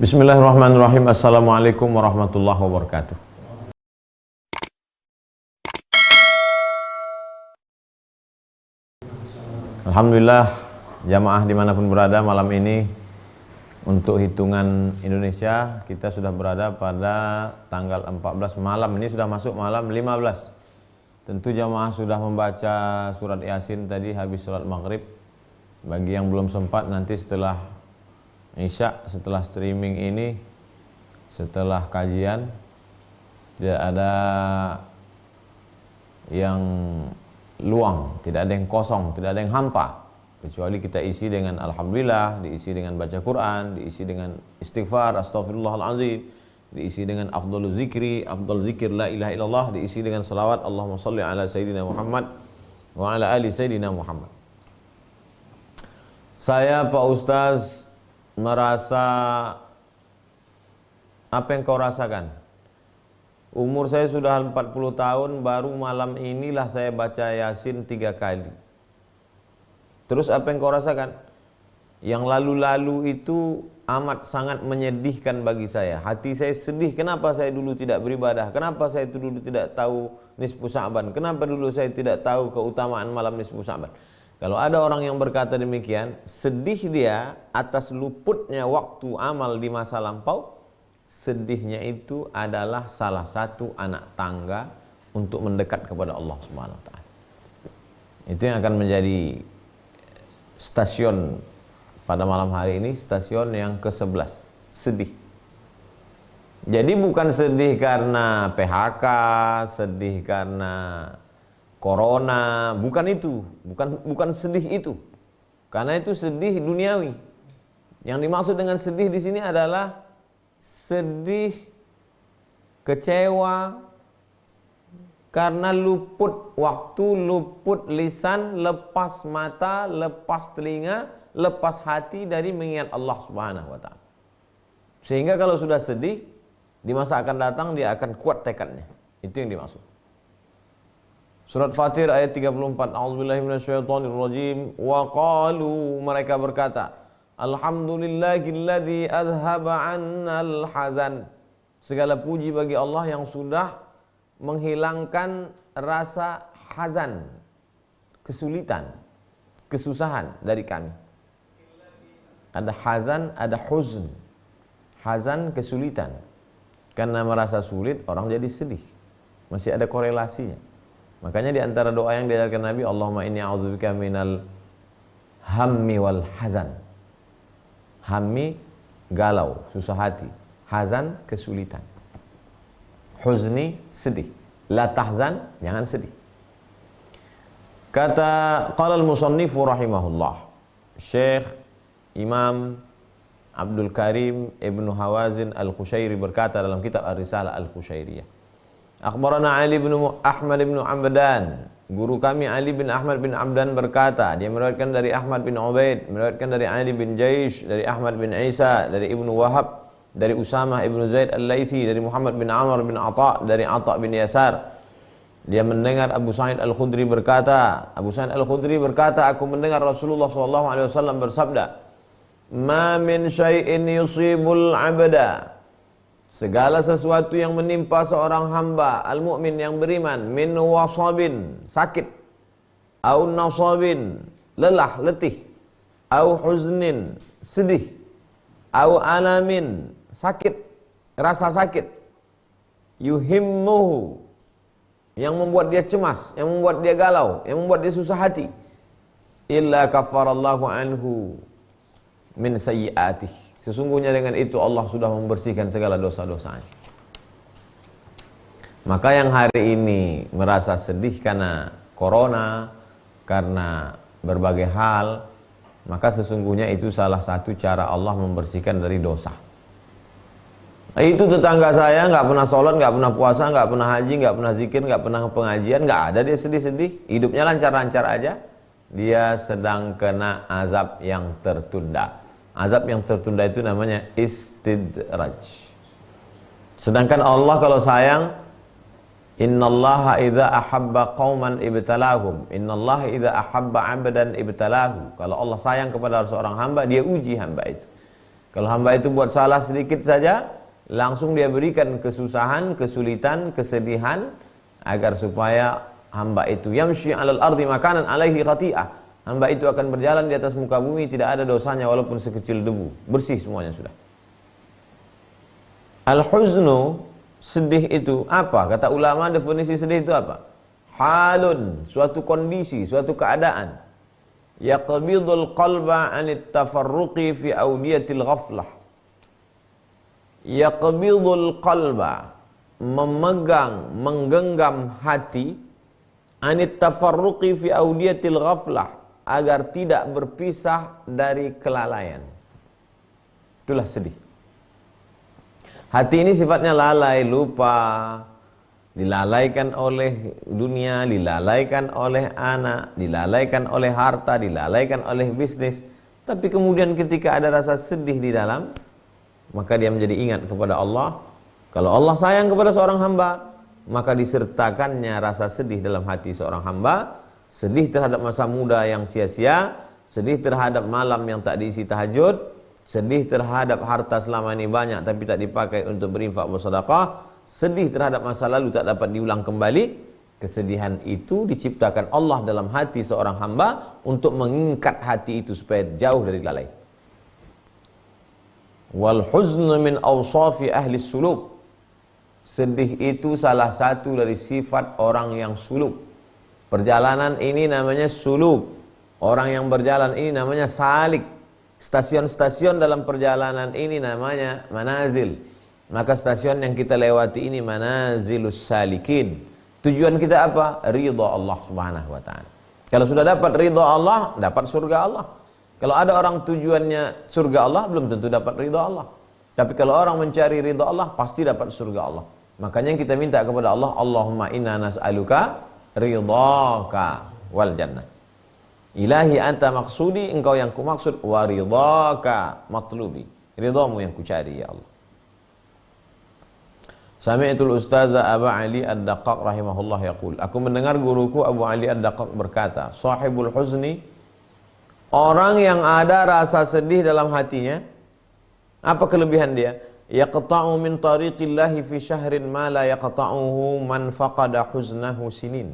Bismillahirrahmanirrahim. Assalamualaikum warahmatullahi wabarakatuh. Alhamdulillah, jamaah dimanapun berada malam ini, untuk hitungan Indonesia kita sudah berada pada tanggal 14 malam. Ini sudah masuk malam 15. Tentu jamaah sudah membaca surat Yasin tadi habis sholat maghrib. Bagi yang belum sempat, nanti setelah Isya, setelah streaming ini, setelah kajian, tidak ada yang luang, tidak ada yang kosong, tidak ada yang hampa, kecuali kita isi dengan alhamdulillah, diisi dengan baca Quran, diisi dengan istighfar, astaghfirullahaladzim, diisi dengan afdhalul zikri, afdhal zikir la ilaha illallah, diisi dengan salawat Allahumma salli ala sayyidina Muhammad wa ala ali sayyidina Muhammad. Saya Pak Ustaz merasa apa yang kau rasakan. Umur saya sudah 40 tahun, baru malam inilah saya baca Yasin 3 kali. Terus apa yang kau rasakan? Yang lalu-lalu itu amat sangat menyedihkan bagi saya. Hati saya sedih, kenapa saya dulu tidak beribadah? Kenapa saya dulu tidak tahu nisfu Sya'ban? Kenapa dulu saya tidak tahu keutamaan malam nisfu Sya'ban? Kalau ada orang yang berkata demikian, sedih dia atas luputnya waktu amal di masa lampau, sedihnya itu adalah salah satu anak tangga untuk mendekat kepada Allah Subhanahu wa taala. Itu yang akan menjadi stasiun pada malam hari ini, stasiun yang ke-11, sedih. Jadi bukan sedih karena PHK, sedih karena Corona, bukan itu, bukan sedih itu. Karena itu sedih duniawi. Yang dimaksud dengan sedih di sini adalah sedih, kecewa karena luput waktu, luput lisan, lepas mata, lepas telinga, lepas hati dari mengingat Allah Subhanahu wa taala. Sehingga kalau sudah sedih, di masa akan datang dia akan kuat tekadnya. Itu yang dimaksud. Surat Fatir ayat 34. A'udzubillahi minasyaitonirrajim. Wa qalu, mereka berkata, alhamdulillahilladzi adhaba 'annal hazan. Segala puji bagi Allah yang sudah menghilangkan rasa hazan, kesulitan, kesusahan dari kami. Ada hazan, ada huzn. Hazan kesulitan. Karena merasa sulit orang jadi sedih. Masih ada korelasinya. Makanya di antara doa yang diajarkan Nabi, Allahumma inni a'udzubika minal hammi wal hazan. Hammi, galau, susah hati. Hazan, kesulitan. Huzni, sedih. La tahzan, jangan sedih. Kata qala al-musannifu rahimahullah, Syekh Imam Abdul Karim Ibnu Hawazin Al-Qushairi berkata dalam kitab Ar-Risalah Al-Qushairiyah, akhbarana Ali bin Ahmad bin Abdan, guru kami Ali bin Ahmad bin Abdan berkata, dia meriwayatkan dari Ahmad bin Ubaid, meriwayatkan dari Ali bin Jaish, dari Ahmad bin Isa, dari Ibnu Wahab, dari Usamah ibnu Zaid Al-Laitsi, dari Muhammad bin Amr bin Atha, dari Atha bin Yasar. Dia mendengar Abu Sa'id Al-Khudri berkata, Abu Sa'id Al-Khudri berkata, aku mendengar Rasulullah SAW bersabda, ma min syai'in yusibul abda, segala sesuatu yang menimpa seorang hamba al-mu'min yang beriman, min wasabin, sakit, au nasabin, lelah, letih, au huznin, sedih, au alamin, sakit, rasa sakit, yuhimmuhu, yang membuat dia cemas, yang membuat dia galau, yang membuat dia susah hati, illa kafarallahu anhu min sayyi'atih. Sesungguhnya dengan itu Allah sudah membersihkan segala dosa-dosanya. Maka yang hari ini merasa sedih karena corona, karena berbagai hal, maka sesungguhnya itu salah satu cara Allah membersihkan dari dosa. Itu tetangga saya nggak pernah sholat, nggak pernah puasa, nggak pernah haji, nggak pernah zikir, nggak pernah pengajian, nggak ada dia sedih-sedih, hidupnya lancar-lancar aja. Dia sedang kena azab yang tertunda. Azab yang tertunda itu namanya istidraj. Sedangkan Allah kalau sayang, innallaha idza ahabba qauman ibtalahum, innallaha idza ahabba 'abdan ibtalahu. Kalau Allah sayang kepada seorang hamba, dia uji hamba itu. Kalau hamba itu buat salah sedikit saja, langsung dia berikan kesusahan, kesulitan, kesedihan, agar supaya hamba itu yamshi 'alal ardi makanan 'alaihi khati'ah. Hamba itu akan berjalan di atas muka bumi, tidak ada dosanya walaupun sekecil debu. Bersih semuanya sudah. Al-huznu, sedih itu apa? Kata ulama, definisi sedih itu apa? Halun, suatu kondisi, suatu keadaan. Yaqbidul qalba 'anit tafarruqi fi awdiyatil ghaflah. Yaqbidul qalba, memegang, menggenggam hati, 'anit tafarruqi fi awdiyatil ghaflah, agar tidak berpisah dari kelalaian. Itulah sedih. Hati ini sifatnya lalai, lupa, dilalaikan oleh dunia, dilalaikan oleh anak, dilalaikan oleh harta, dilalaikan oleh bisnis. Tapi kemudian ketika ada rasa sedih di dalam, maka dia menjadi ingat kepada Allah. Kalau Allah sayang kepada seorang hamba, maka disertakannya rasa sedih dalam hati seorang hamba. Sedih terhadap masa muda yang sia-sia, sedih terhadap malam yang tak diisi tahajud, sedih terhadap harta selama ini banyak tapi tak dipakai untuk berinfak bersedekah, sedih terhadap masa lalu tak dapat diulang kembali. Kesedihan itu diciptakan Allah dalam hati seorang hamba untuk mengikat hati itu supaya jauh dari lalai. Wal huznu min awsafi ahli suluk. Sedih itu salah satu dari sifat orang yang suluk. Perjalanan ini namanya suluk. Orang yang berjalan ini namanya salik. Stasiun-stasiun dalam perjalanan ini namanya manazil. Maka stasiun yang kita lewati ini manazilus salikin. Tujuan kita apa? Ridha Allah Subhanahu wa taala. Kalau sudah dapat ridha Allah, dapat surga Allah. Kalau ada orang tujuannya surga Allah, belum tentu dapat ridha Allah. Tapi kalau orang mencari ridha Allah, pasti dapat surga Allah. Makanya kita minta kepada Allah, Allahumma inna nas'aluka ridhaka wal jannah. Ilahi anta maksudi, engkau yang kumaksud, wa ridhaka matlubi, ridhamu yang kucari ya Allah. Sami'tul ustaza Abu Ali Ad-Daqqaq rahimahullah yaqul, aku mendengar guruku Abu Ali Ad-Daqqaq berkata, sahibul huzni, orang yang ada rasa sedih dalam hatinya, apa kelebihan dia? Yaqta'u min tariqillahi fi syahrin ma la yaqta'uhu man faqada huznahu sinin.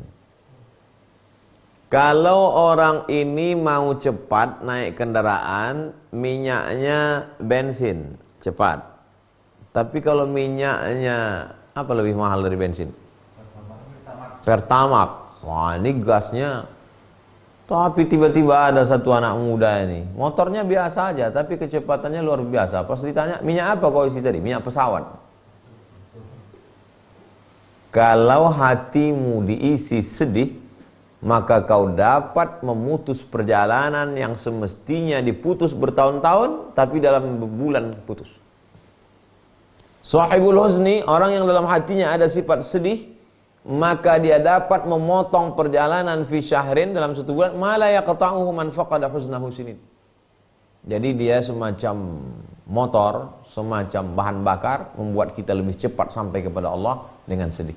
Kalau orang ini mau cepat naik kendaraan, minyaknya bensin, cepat. Tapi kalau minyaknya apa lebih mahal dari bensin? Pertamax. Wah, ini gasnya. Tapi tiba-tiba ada satu anak muda ini, motornya biasa aja, tapi kecepatannya luar biasa. Pas ditanya, minyak apa kau isi tadi? Minyak pesawat. Kalau hatimu diisi sedih, maka kau dapat memutus perjalanan yang semestinya diputus bertahun-tahun, tapi dalam bulan putus. Sahibul huzni, orang yang dalam hatinya ada sifat sedih, maka dia dapat memotong perjalanan fi syahrin, dalam satu bulan, ma la yaqta'uhu man faqada huznahu sinin. Jadi dia semacam motor, semacam bahan bakar, membuat kita lebih cepat sampai kepada Allah dengan sedih.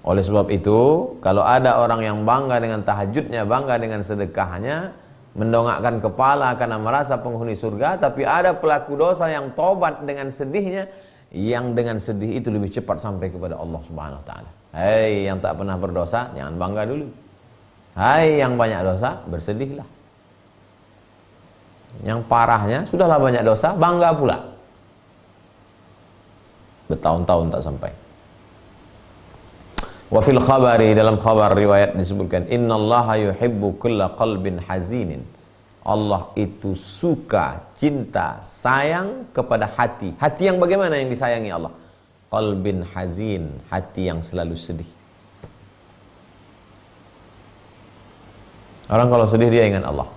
Oleh sebab itu, kalau ada orang yang bangga dengan tahajudnya, bangga dengan sedekahnya, mendongakkan kepala karena merasa penghuni surga, tapi ada pelaku dosa yang tobat dengan sedihnya, yang dengan sedih itu lebih cepat sampai kepada Allah Subhanahu wa taala. Hai yang tak pernah berdosa, jangan bangga dulu. Hai yang banyak dosa, bersedihlah. Yang parahnya, sudahlah banyak dosa, bangga pula. Bertahun-tahun tak sampai. Wa fil khabari, dalam khabar riwayat disebutkan, innallaha yuhibbu kulla qalbin hazinin. Allah itu suka, cinta, sayang kepada hati. Hati yang bagaimana yang disayangi Allah? Qalbin hazin, hati yang selalu sedih. Orang kalau sedih dia ingat Allah.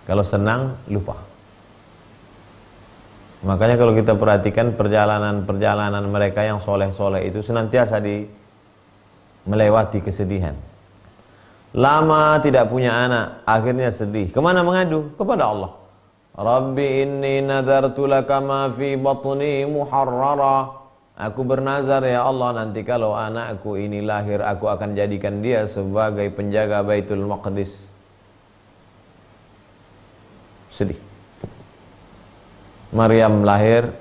Kalau senang lupa. Makanya kalau kita perhatikan perjalanan-perjalanan mereka yang soleh-soleh itu senantiasa melewati kesedihan. Lama tidak punya anak, akhirnya sedih. Kemana mengadu? Kepada Allah. Rabbi inni nadartu laka ma fi batni muharrara. Aku bernazar ya Allah, nanti kalau anakku ini lahir, aku akan jadikan dia sebagai penjaga Baitul Maqdis. Sedih. Maryam lahir,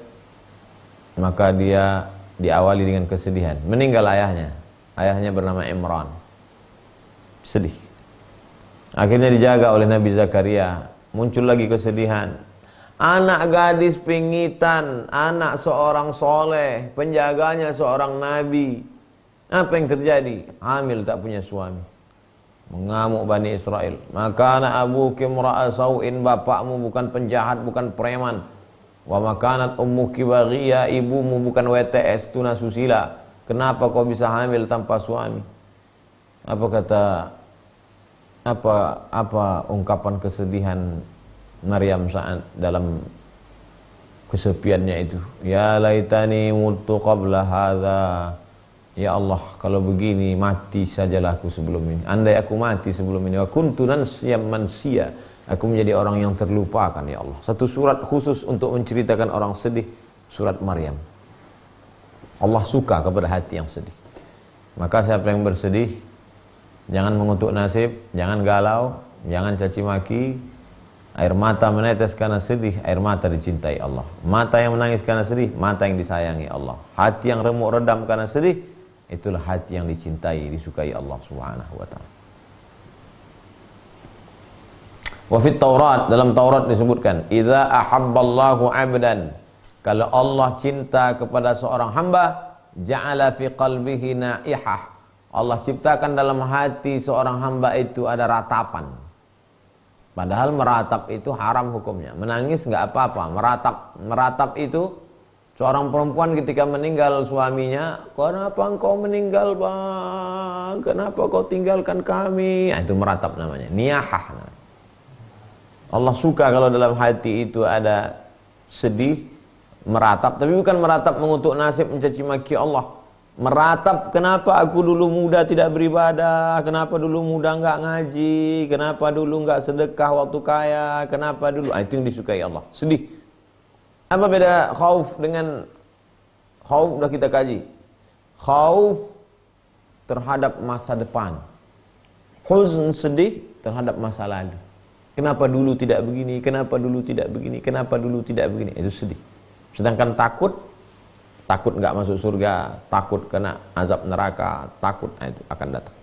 maka dia diawali dengan kesedihan. Meninggal ayahnya. Ayahnya bernama Imran. Sedih. Akhirnya dijaga oleh Nabi Zakaria. Muncul lagi kesedihan. Anak gadis pingitan, anak seorang soleh, penjaganya seorang nabi. Apa yang terjadi? Hamil, tak punya suami. Mengamuk Bani Israel. Maka anak abuki mra'a sau'in, bapakmu bukan penjahat, bukan preman. Wa makanat ummuki baghiya, ibumu bukan WTS, tuna susila. Kenapa kau bisa hamil tanpa suami? Apa ungkapan kesedihan Maryam saat dalam kesepiannya itu? Ya laitani mutu qabla hadza. Ya Allah, kalau begini mati sajalah aku sebelum ini. Andai aku mati sebelum ini, wa kuntu nasiyan mansiya, aku menjadi orang yang terlupakan. Ya Allah, satu surat khusus untuk menceritakan orang sedih, surat Maryam. Allah suka kepada hati yang sedih. Maka siapa yang bersedih, jangan mengutuk nasib, jangan galau, jangan caci maki. Air mata menetes karena sedih, air mata dicintai Allah. Mata yang menangis karena sedih, mata yang disayangi Allah. Hati yang remuk redam karena sedih, itulah hati yang dicintai, disukai Allah Subhanahu wa taala. Wa fit Taurat, dalam Taurat disebutkan, idza ahabballahu 'abdan, kalau Allah cinta kepada seorang hamba, ja'ala fi qalbihi naihah. Allah ciptakan dalam hati seorang hamba itu ada ratapan. Padahal meratap itu haram hukumnya. Menangis nggak apa-apa. Meratap itu seorang perempuan ketika meninggal suaminya, kenapa engkau meninggal bang? Kenapa kau tinggalkan kami? Nah, itu meratap namanya. Niyahah namanya. Allah suka kalau dalam hati itu ada sedih, meratap. Tapi bukan meratap mengutuk nasib, mencaci maki Allah. Meratap, kenapa aku dulu muda tidak beribadah, kenapa dulu muda nggak ngaji, kenapa dulu nggak sedekah waktu kaya, kenapa dulu, itu yang disukai Allah. Sedih. Apa beda khauf dengan khauf? Sudah kita kaji. Khauf terhadap masa depan, huzn sedih terhadap masa lalu. Kenapa dulu tidak begini, kenapa dulu tidak begini, kenapa dulu tidak begini, itu sedih. Sedangkan takut nggak masuk surga, takut kena azab neraka, takut, itu akan datang.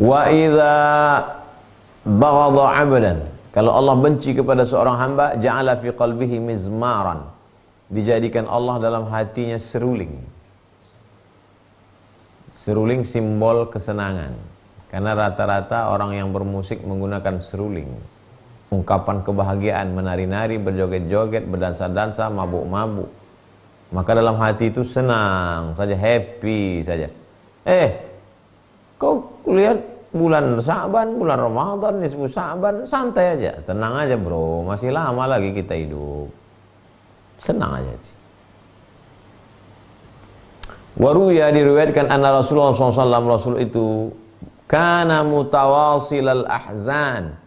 Wa idza baghadha 'abdan, kalau Allah benci kepada seorang hamba, ja'ala fi qalbihi mizmaran, dijadikan Allah dalam hatinya seruling. Seruling simbol kesenangan. Karena rata-rata orang yang bermusik menggunakan seruling. Ungkapan kebahagiaan, menari-nari, berjoget-joget, berdansa-dansa, mabuk-mabuk. Maka dalam hati itu senang saja, happy saja. Kau lihat bulan Sa'ban, bulan Ramadan, nisfu Sa'ban, santai aja, tenang aja bro, masih lama lagi kita hidup. Senang aja. Waruya, diriwayatkan anna Rasulullah SAW, Rasul itu kana mutawasilal ahzan,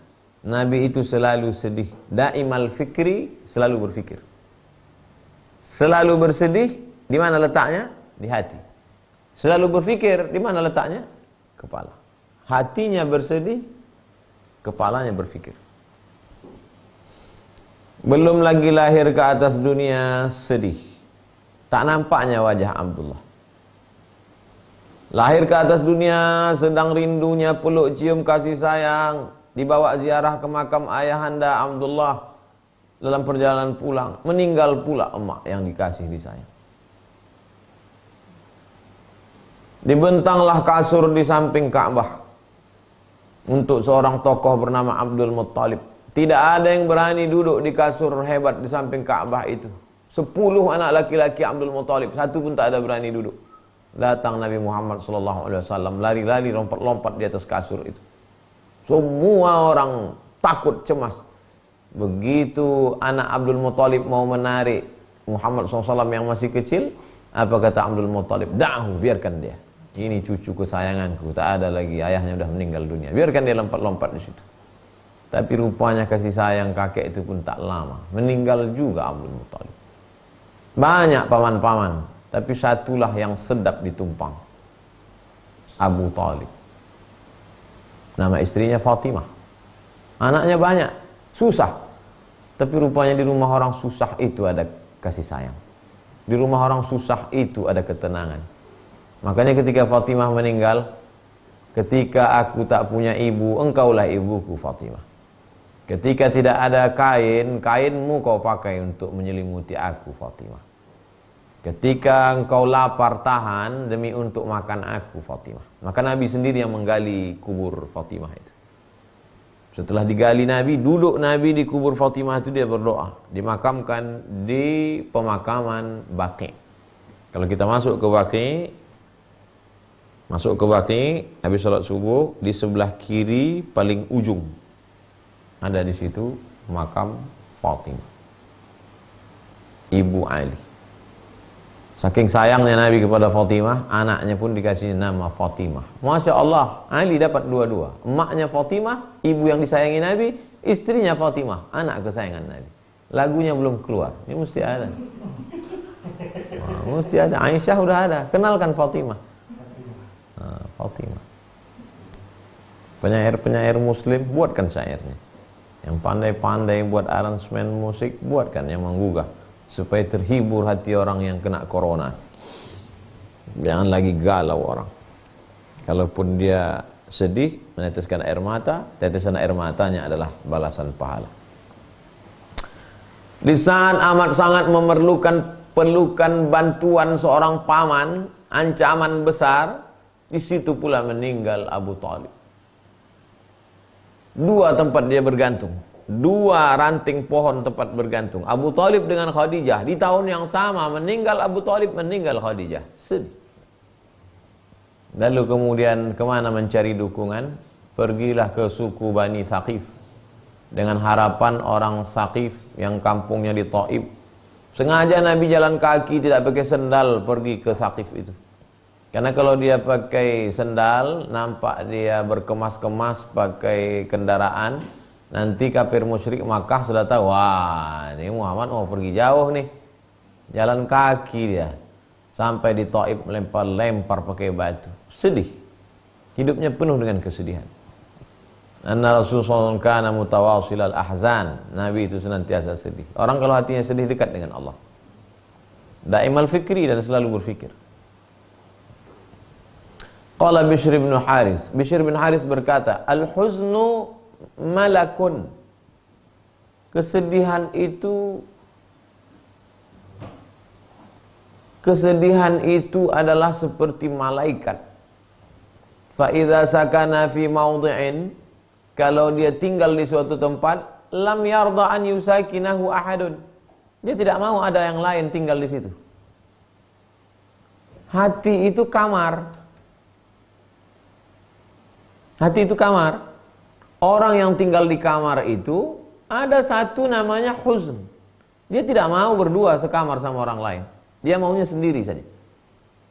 Nabi itu selalu sedih, daimal fikri, selalu berfikir. Selalu bersedih, di mana letaknya? Di hati. Selalu berfikir, di mana letaknya? Kepala. Hatinya bersedih, kepalanya berfikir. Belum lagi lahir ke atas dunia, sedih. Tak nampaknya wajah Abdullah. Lahir ke atas dunia, sedang rindunya peluk cium kasih sayang, dibawa ziarah ke makam ayahanda Abdullah. Dalam perjalanan pulang, meninggal pula emak yang dikasih disayang. Dibentanglah kasur di samping Ka'bah untuk seorang tokoh bernama Abdul Muttalib. Tidak ada yang berani duduk di kasur hebat di samping Ka'bah itu. 10 anak laki-laki Abdul Muttalib, satu pun tak ada berani duduk. Datang Nabi Muhammad SAW, lari-lari, lompat-lompat di atas kasur itu. Semua orang takut, cemas. Begitu anak Abdul Muttalib mau menarik Muhammad SAW yang masih kecil, apa kata Abdul Muttalib? Da'hu, biarkan dia. Ini cucu kesayanganku, tak ada lagi, ayahnya sudah meninggal dunia. Biarkan dia lompat-lompat di situ. Tapi rupanya kasih sayang kakek itu pun tak lama, meninggal juga Abdul Muttalib. Banyak paman-paman, tapi satulah yang sedap ditumpang, Abu Talib. Nama istrinya Fatimah. Anaknya banyak, susah. Tapi rupanya di rumah orang susah itu ada kasih sayang. Di rumah orang susah itu ada ketenangan. Makanya ketika Fatimah meninggal, ketika aku tak punya ibu, engkaulah ibuku Fatimah. Ketika tidak ada kain, kainmu kau pakai untuk menyelimuti aku Fatimah. Ketika engkau lapar, tahan demi untuk makan aku Fatimah. Maka Nabi sendiri yang menggali kubur Fatimah itu. Setelah digali Nabi, duduk Nabi di kubur Fatimah itu, dia berdoa. Dimakamkan di pemakaman Baqi'. Kalau kita masuk ke Baqi', habis salat subuh, di sebelah kiri paling ujung ada di situ makam Fatimah, ibu Ali. Saking sayangnya Nabi kepada Fatimah, anaknya pun dikasih nama Fatimah. Masya Allah, Ali dapat dua-dua. Emaknya Fatimah, ibu yang disayangi Nabi, istrinya Fatimah, anak kesayangan Nabi. Lagunya belum keluar, ini mesti ada. Mesti ada. Aisyah udah ada, kenalkan Fatimah. Fatimah. Penyair-penyair muslim, buatkan syairnya. Yang pandai-pandai buat aransemen musik, buatkan yang menggugah, supaya terhibur hati orang yang kena corona. Jangan lagi galau orang. Kalaupun dia sedih, meneteskan air mata, tetesan air matanya adalah balasan pahala. Di saat amat sangat memerlukan pelukan bantuan seorang paman, ancaman besar, di situ pula meninggal Abu Talib. Dua tempat dia bergantung, dua ranting pohon tempat bergantung. Abu Talib dengan Khadijah di tahun yang sama, meninggal Abu Talib, meninggal Khadijah. Sedih. Lalu kemudian kemana mencari dukungan? Pergilah ke suku Bani Saqif, dengan harapan orang Saqif yang kampungnya di Taif. Sengaja Nabi jalan kaki, tidak pakai sendal, pergi ke Saqif itu. Karena kalau dia pakai sendal, nampak dia berkemas-kemas pakai kendaraan, nanti kafir musyrik Makkah sudah tahu, wah ini Muhammad mau pergi jauh nih. Jalan kaki dia sampai di Taif, lempar-lempar pakai batu. Sedih. Hidupnya penuh dengan kesedihan. Anna Rasulullah kana mutawasilal ahzan. Nabi itu senantiasa sedih. Orang kalau hatinya sedih dekat dengan Allah. Daimal fikri, dan selalu berfikir. Qala Bishr bin Haris. Bishr bin Haris berkata, al-huznu malakun. Kesedihan itu adalah seperti malaikat. Fa idza sakana fi mawdi'in, kalau dia tinggal di suatu tempat, lam yarda an yusakinahu ahadun. Dia tidak mau ada yang lain tinggal di situ. Hati itu kamar. Hati itu kamar. Orang yang tinggal di kamar itu ada satu namanya huzn. Dia tidak mau berdua sekamar sama orang lain. Dia maunya sendiri saja.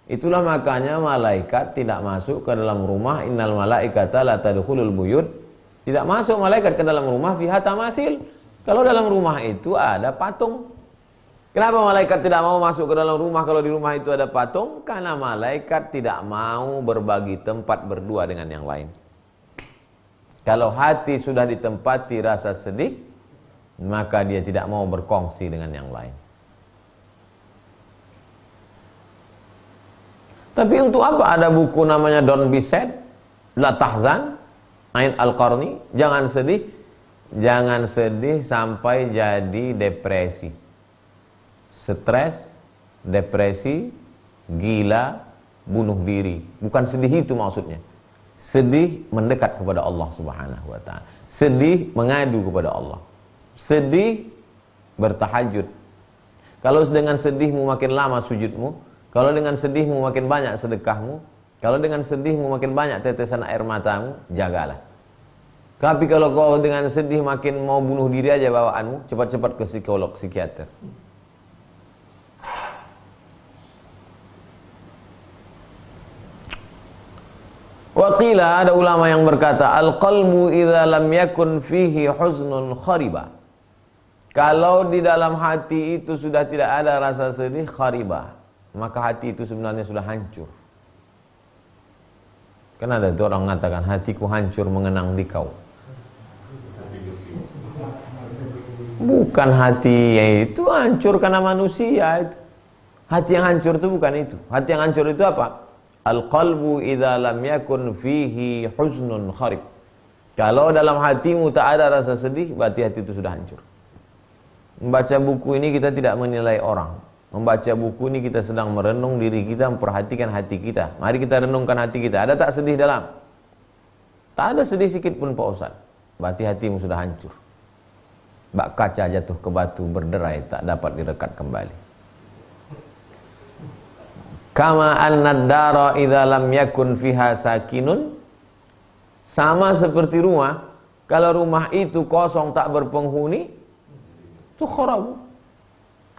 Itulah makanya malaikat tidak masuk ke dalam rumah. Innal malaikata la tadkhulul buyut. Tidak masuk malaikat ke dalam rumah fiha tamasil. Kalau dalam rumah itu ada patung. Kenapa malaikat tidak mau masuk ke dalam rumah kalau di rumah itu ada patung? Karena malaikat tidak mau berbagi tempat berdua dengan yang lain. Kalau hati sudah ditempati rasa sedih, maka dia tidak mau berkongsi dengan yang lain. Tapi untuk apa ada buku namanya Don't Be Sad, La Tahzan, Ain Al-Qarni? Jangan sedih. Jangan sedih sampai jadi depresi. Stres, depresi, gila, bunuh diri. Bukan sedih itu maksudnya. Sedih mendekat kepada Allah Subhanahu wa ta'ala. Sedih mengadu kepada Allah. Sedih bertahajud. Kalau dengan sedihmu makin lama sujudmu, kalau dengan sedihmu makin banyak sedekahmu, kalau dengan sedihmu makin banyak tetesan air matamu, jagalah. Tapi kalau kau dengan sedih makin mau bunuh diri aja bawaanmu, cepat-cepat ke psikolog, psikiater. Waqila, ada ulama yang berkata, al-qalbu idza lam yakun fihi huznun khariba. Kalau di dalam hati itu sudah tidak ada rasa sedih, khariba, maka hati itu sebenarnya sudah hancur. Kan ada itu orang mengatakan, hatiku hancur mengenang di kau. Bukan hati itu hancur karena manusia itu. Hati yang hancur itu bukan itu. Hati yang hancur itu apa? Al-qalbu idza lam yakun fihi huznun kharib. Kalau dalam hatimu tak ada rasa sedih, berarti hati itu sudah hancur. Membaca buku ini kita tidak menilai orang. Membaca buku ini kita sedang merenung diri kita, memperhatikan hati kita. Mari kita renungkan hati kita. Ada tak sedih dalam? Tak ada sedih sikit pun Pak Ustaz. Berarti hatimu sudah hancur. Bak kaca jatuh ke batu berderai tak dapat direkat kembali. Kama annad dara idza lam yakun fiha sakinun, sama seperti rumah, kalau rumah itu kosong tak berpenghuni, tukharab,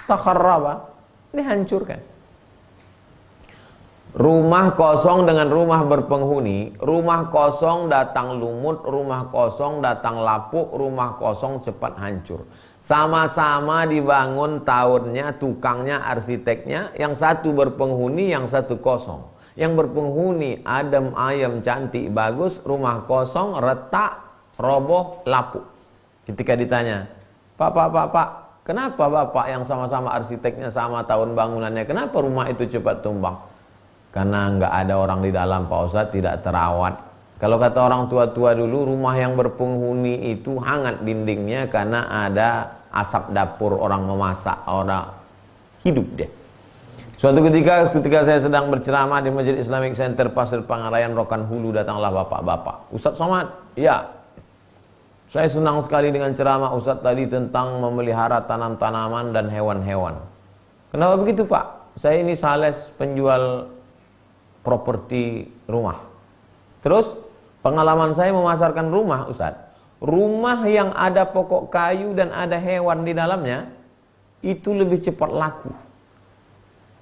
takharraba, ini hancurkan. Rumah kosong dengan rumah berpenghuni, rumah kosong datang lumut, rumah kosong datang lapuk, rumah kosong cepat hancur. Sama-sama dibangun tahunnya, tukangnya, arsiteknya, yang satu berpenghuni, yang satu kosong. Yang berpenghuni adem, ayem, cantik, bagus, rumah kosong, retak, roboh, lapuk. Ketika ditanya, Pak, kenapa Bapak yang sama-sama arsiteknya, sama tahun bangunannya, kenapa rumah itu cepat tumbang? Karena nggak ada orang di dalam Pak Ustadz, tidak terawat. Kalau kata orang tua-tua dulu, rumah yang berpenghuni itu hangat dindingnya karena ada asap dapur orang memasak, orang hidup deh. Suatu ketika saya sedang berceramah di Masjid Islamic Center Pasir Pangarayan, Rokan Hulu, datanglah bapak-bapak. Ustadz Somad, ya. Saya senang sekali dengan ceramah Ustadz tadi tentang memelihara tanam-tanaman dan hewan-hewan. Kenapa begitu Pak? Saya ini sales penjual properti rumah. Terus pengalaman saya memasarkan rumah Ustadz. Rumah yang ada pokok kayu dan ada hewan di dalamnya itu lebih cepat laku.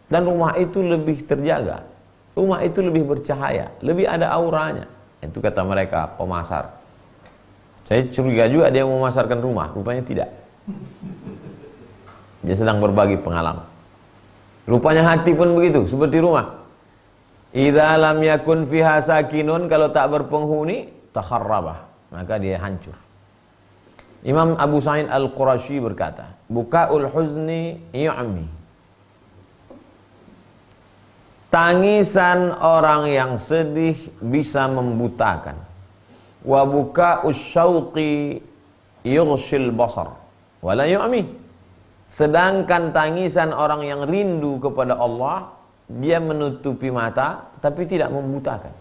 Dan rumah itu lebih terjaga. Rumah itu lebih bercahaya, lebih ada auranya. Itu kata mereka pemasar. Saya curiga juga dia mau memasarkan rumah, rupanya tidak. Dia sedang berbagi pengalaman. Rupanya hati pun begitu, seperti rumah. Idza lam yakun fiha sakinun, kalau tak berpenghuni, takharrabah, maka dia hancur. Imam Abu Sa'id Al-Qurashi berkata, bukaul huzni yu'mi. Tangisan orang yang sedih bisa membutakan. Wa buka'us syauqi yughshil basar wa la yu'mi. Sedangkan tangisan orang yang rindu kepada Allah, dia menutupi mata tapi tidak membutakan.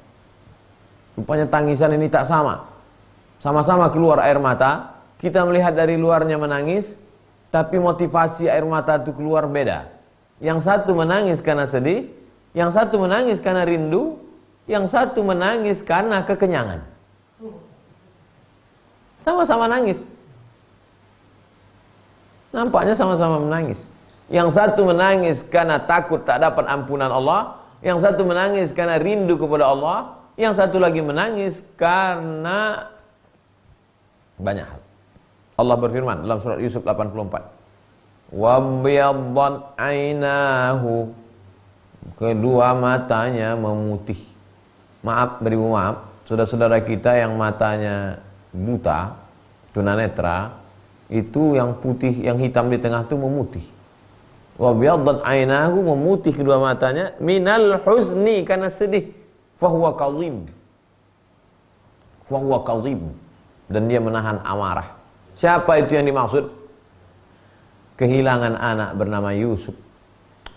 Rupanya tangisan ini tak sama. Sama-sama keluar air mata, kita melihat dari luarnya menangis, tapi motivasi air mata itu keluar beda. Yang satu menangis karena sedih, yang satu menangis karena rindu, yang satu menangis karena kekenyangan. Sama-sama nangis. Nampaknya sama-sama menangis. Yang satu menangis karena takut tak dapat ampunan Allah, yang satu menangis karena rindu kepada Allah, yang satu lagi menangis karena banyak hal. Allah berfirman dalam surat Yusuf 84. Wabyaddat ainahu, kedua matanya memutih. Maaf, beribu maaf, saudara-saudara kita yang matanya buta, tunanetra, itu yang putih, yang hitam di tengah itu memutih. Wabyaddat ainahu, memutih kedua matanya, minal huzni, karena sedih. Fahuwa kadhim, fahuwa kadhim, dan dia menahan amarah. Siapa itu yang dimaksud? Kehilangan anak bernama Yusuf,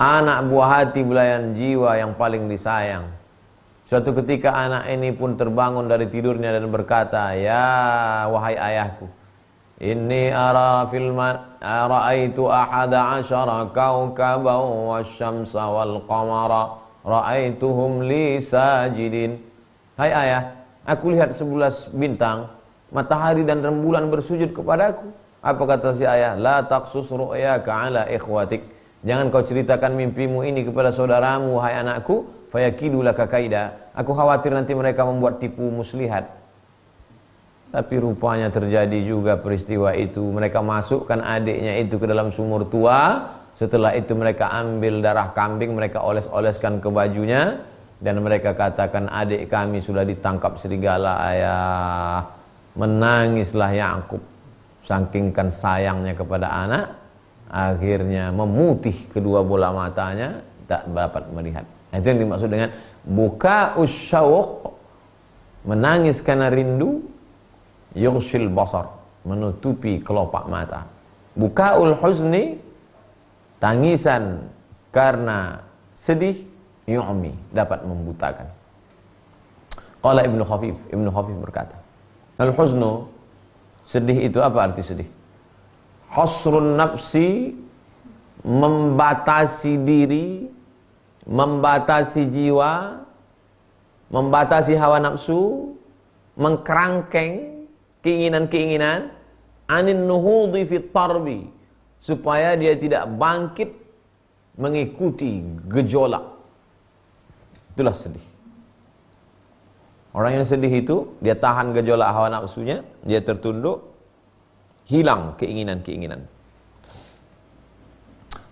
anak buah hati belayan jiwa yang paling disayang. Suatu ketika anak ini pun terbangun dari tidurnya dan berkata, ya wahai ayahku, inni ara ra'aitu ahada asyara kawkaban wasyamsa wal qamara ra'aituhum li sajidin. Hai ayah, aku lihat 11 bintang, matahari dan rembulan bersujud kepadaku. Apa kata si ayah? La taqsus ru'yaka ala ikhwatik. Jangan kau ceritakan mimpimu ini kepada saudaramu, hai anakku. Fayakidu laka kaida. Aku khawatir nanti mereka membuat tipu muslihat. Tapi rupanya terjadi juga peristiwa itu. Mereka masukkan adiknya itu ke dalam sumur tua. Setelah itu mereka ambil darah kambing, mereka oles-oleskan ke bajunya. Dan mereka katakan, adik kami sudah ditangkap serigala ayah. Menangislah Yakub. Saking kan sayangnya kepada anak, akhirnya memutih kedua bola matanya, tak dapat melihat. Itu yang dimaksud dengan buka usyauq, menangis karena rindu, yughshil basar, menutupi kelopak mata. Bukaul huzni, tangisan karena sedih, yu'mi, dapat membutakan. Qala Ibnu Khafif berkata, al-huznu, sedih itu apa arti sedih? Hasrun nafsi, membatasi diri, membatasi jiwa, membatasi hawa nafsu, mengkerangkeng keinginan-keinginan, anin nuhudi fit tarbi, supaya dia tidak bangkit mengikuti gejolak. Itulah sedih. Orang yang sedih itu, dia tahan gejolak hawa nafsunya, dia tertunduk, hilang keinginan-keinginan.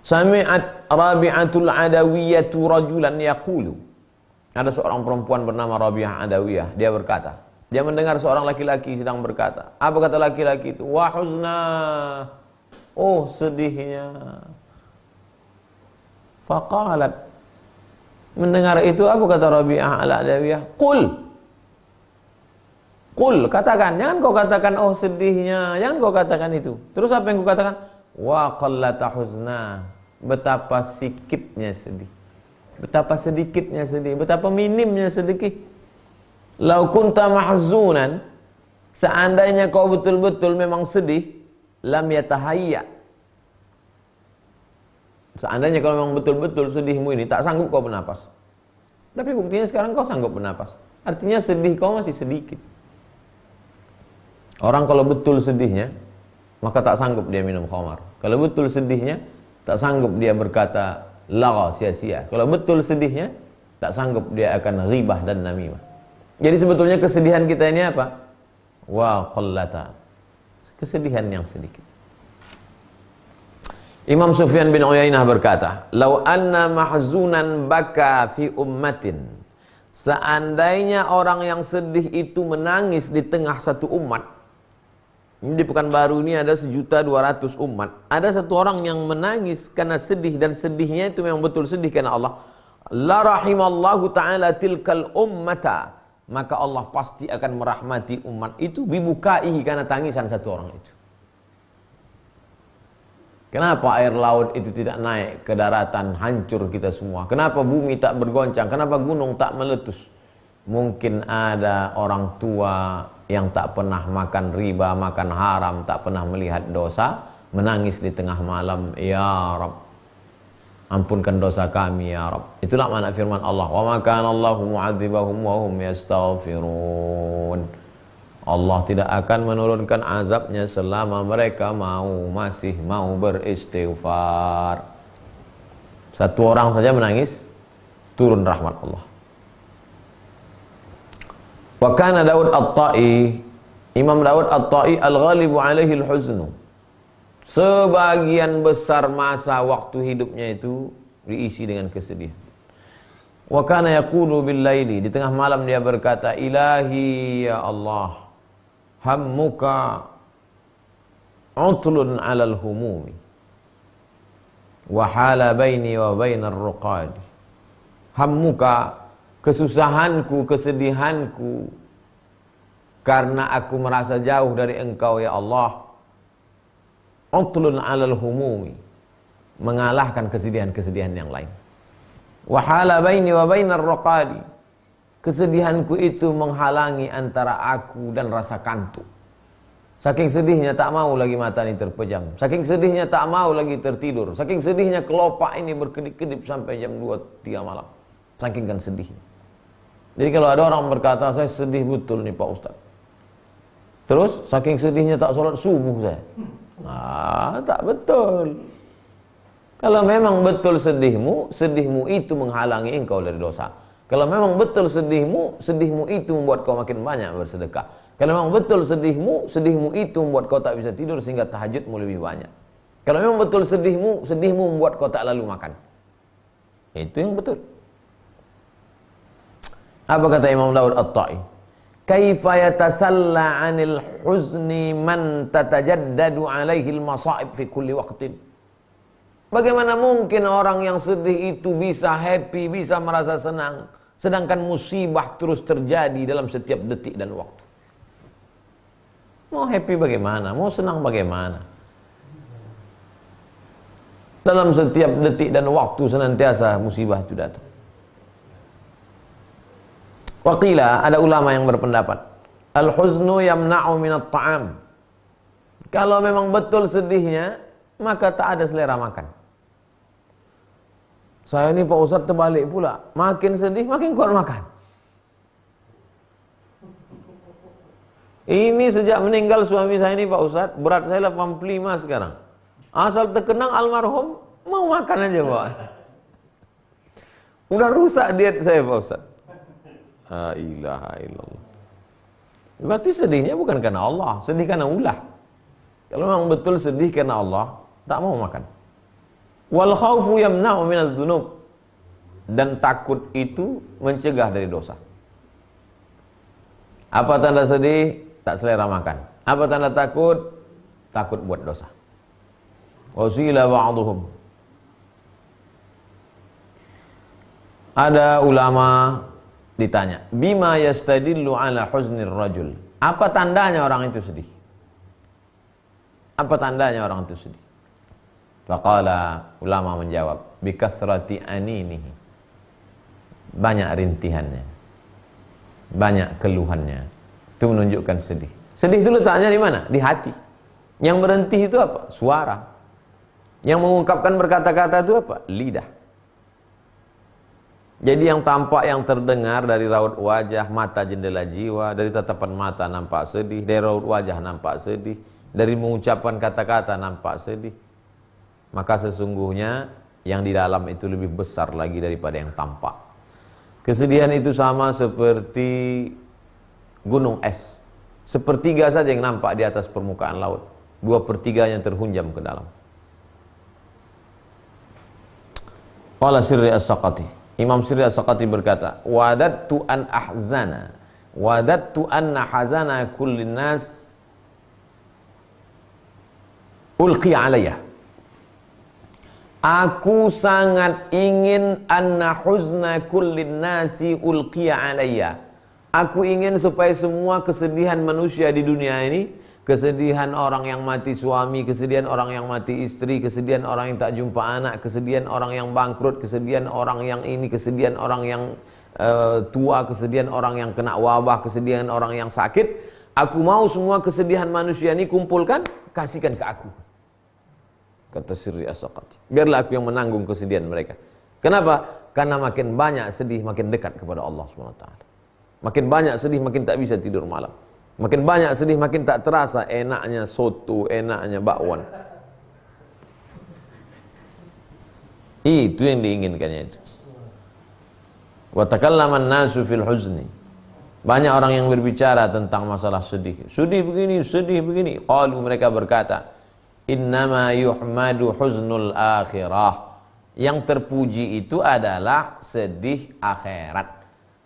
Sami'at Rabi'atul Adawiyatu rajulan yaqulu. Ada seorang perempuan bernama Rabi'ah Adawiyah, dia berkata, dia mendengar seorang laki-laki sedang berkata. Apa kata laki-laki itu? Wa huzna, oh sedihnya. Faqalat, mendengar itu apa kata Rabi'ah Al-Adawiyah? Qul, katakan, jangan kau katakan oh sedihnya, jangan kau katakan itu. Terus apa yang kau katakan? Wa qallata huzna, betapa sikitnya sedih. Betapa sedikitnya sedih, betapa minimnya sedikit. Lau kunta mahzunan, seandainya kau betul-betul memang sedih, lam yatahayya. Seandainya kau memang betul-betul sedihmu ini, tak sanggup kau bernapas. Tapi buktinya sekarang kau sanggup bernapas. Artinya sedih kau masih sedikit. Orang kalau betul sedihnya, maka tak sanggup dia minum khamar. Kalau betul sedihnya, tak sanggup dia berkata lagha, sia-sia. Kalau betul sedihnya, tak sanggup dia akan ghibah dan namimah. Jadi sebetulnya kesedihan kita ini apa? Wa qallata, kesedihan yang sedikit. Imam Sufyan bin Uyainah berkata, "Lau anna mahzunan baka fi ummatin." Seandainya orang yang sedih itu menangis di tengah satu umat. Ini di Pekanbaru ini ada 1.200.000 umat. Ada satu orang yang menangis karena sedih, dan sedihnya itu memang betul sedih karena Allah. La rahimallahu ta'ala tilkal ummata. Maka Allah pasti akan merahmati umat itu bibukaihi, karena tangisan satu orang itu. Kenapa air laut itu tidak naik ke daratan, hancur kita semua? Kenapa bumi tak bergoncang? Kenapa gunung tak meletus? Mungkin ada orang tua yang tak pernah makan riba, makan haram, tak pernah melihat dosa, menangis di tengah malam, ya Rabb, ampunkan dosa kami ya Rabb. Itulah makna firman Allah, wa ma kana Allahu mu'adzibahum wa hum yastaghfirun. Allah tidak akan menurunkan azabnya selama mereka masih mau beristighfar. Satu orang saja menangis, turun rahmat Allah. Wa kana Daud At-Ta'i, Imam Daud At-Ta'i al-ghalibu alaihi al-huznu. Sebagian besar masa waktu hidupnya itu diisi dengan kesedihan. Wa kana yaqulu bil laili, di tengah malam dia berkata, Ilahi ya Allah, hammuka utlun 'alal humumi wa hala baini wa bainar ruqadi. Hammuka, kesusahanku, kesedihanku karena aku merasa jauh dari Engkau ya Allah. Utlun 'alal humumi, mengalahkan kesedihan-kesedihan yang lain. Wa hala baini wa bainar ruqadi, kesedihanku itu menghalangi antara aku dan rasa kantuk. Saking sedihnya tak mau lagi mata ini terpejam. Saking sedihnya tak mau lagi tertidur. Saking sedihnya kelopak ini berkedip-kedip sampai jam 2-3 malam. Saking kan sedihnya. Jadi kalau ada orang berkata, saya sedih betul nih Pak Ustaz. Terus saking sedihnya tak sholat subuh saya. Tak betul. Kalau memang betul sedihmu itu menghalangi engkau dari dosa. Kalau memang betul sedihmu itu membuat kau makin banyak bersedekah. Kalau memang betul sedihmu itu membuat kau tak bisa tidur sehingga tahajudmu lebih banyak. Kalau memang betul sedihmu membuat kau tak lalu makan. Itu yang betul. Apa kata Imam Daud At-Ta'i? Kaifa yatasalla 'anil huzni man tatajaddadu 'alaihi al-masa'ib fi kulli waqtin. Bagaimana mungkin orang yang sedih itu bisa happy, bisa merasa senang, sedangkan musibah terus terjadi dalam setiap detik dan waktu. Mau happy bagaimana? Mau senang bagaimana? Dalam setiap detik dan waktu senantiasa musibah itu datang. Waqila, ada ulama yang berpendapat, al-huznu yamna'u minat ta'am. Kalau memang betul sedihnya, maka tak ada selera makan. Saya ini Pak Ustadz terbalik pula, makin sedih makin kuat makan. Ini sejak meninggal suami saya ini Pak Ustadz, berat saya 85 sekarang. Asal terkenang almarhum, mau makan aja Pak. Udah rusak diet saya Pak Ustadz. La ilaha illallah. Berarti sedihnya bukan karena Allah, sedih karena ulah. Kalau memang betul sedih karena Allah, tak mau makan. Wal khaufu yamna'u minadz dzunub. Dan takut itu mencegah dari dosa. Apa tanda sedih? Tak selera makan. Apa tanda takut? Takut buat dosa. Wasila ba'dhum. Ada ulama ditanya, bima yastadillu ala huznir rajul. Apa tandanya orang itu sedih? Apa tandanya orang itu sedih? Faqala, ulama menjawab, bikasrati aninihi. Banyak rintihannya, banyak keluhannya. Itu menunjukkan sedih. Sedih itu letaknya di mana? Di hati. Yang berhenti itu apa? Suara. Yang mengungkapkan berkata-kata itu apa? Lidah. Jadi yang tampak, yang terdengar dari raut wajah, mata jendela jiwa, dari tatapan mata nampak sedih, dari raut wajah nampak sedih, dari mengucapkan kata-kata nampak sedih. Maka sesungguhnya yang di dalam itu lebih besar lagi daripada yang tampak. Kesedihan itu sama seperti gunung es. Sepertiga saja yang nampak di atas permukaan laut. 2/3 terhunjam ke dalam. Qala Sirri As-Saqati. Imam Sirri As-Saqati berkata, wadattu an ahzana, wadattu anna hazana kullin nas ulqi alayya. Aku sangat ingin anna huzna kullin nasi ulqiya alayya. Aku ingin supaya semua kesedihan manusia di dunia ini, kesedihan orang yang mati suami, kesedihan orang yang mati istri, kesedihan orang yang tak jumpa anak, kesedihan orang yang bangkrut, kesedihan orang yang ini, kesedihan orang yang tua, kesedihan orang yang kena wabah, kesedihan orang yang sakit. Aku mau semua kesedihan manusia ini kumpulkan, kasihkan ke aku. Kata Sirri As-Saqati, biarlah aku yang menanggung kesedihan mereka. Kenapa? Karena makin banyak sedih, makin dekat kepada Allah SWT. Makin banyak sedih, makin tak bisa tidur malam. Makin banyak sedih, makin tak terasa enaknya soto, enaknya bakwan. Itu yang diinginkannya itu. Wa takallama an-nasu fil huzni. Banyak orang yang berbicara tentang masalah sedih. Sedih begini, sedih begini. Qalu, mereka berkata, innama yuhmadu huznul akhirah. Yang terpuji itu adalah sedih akhirat.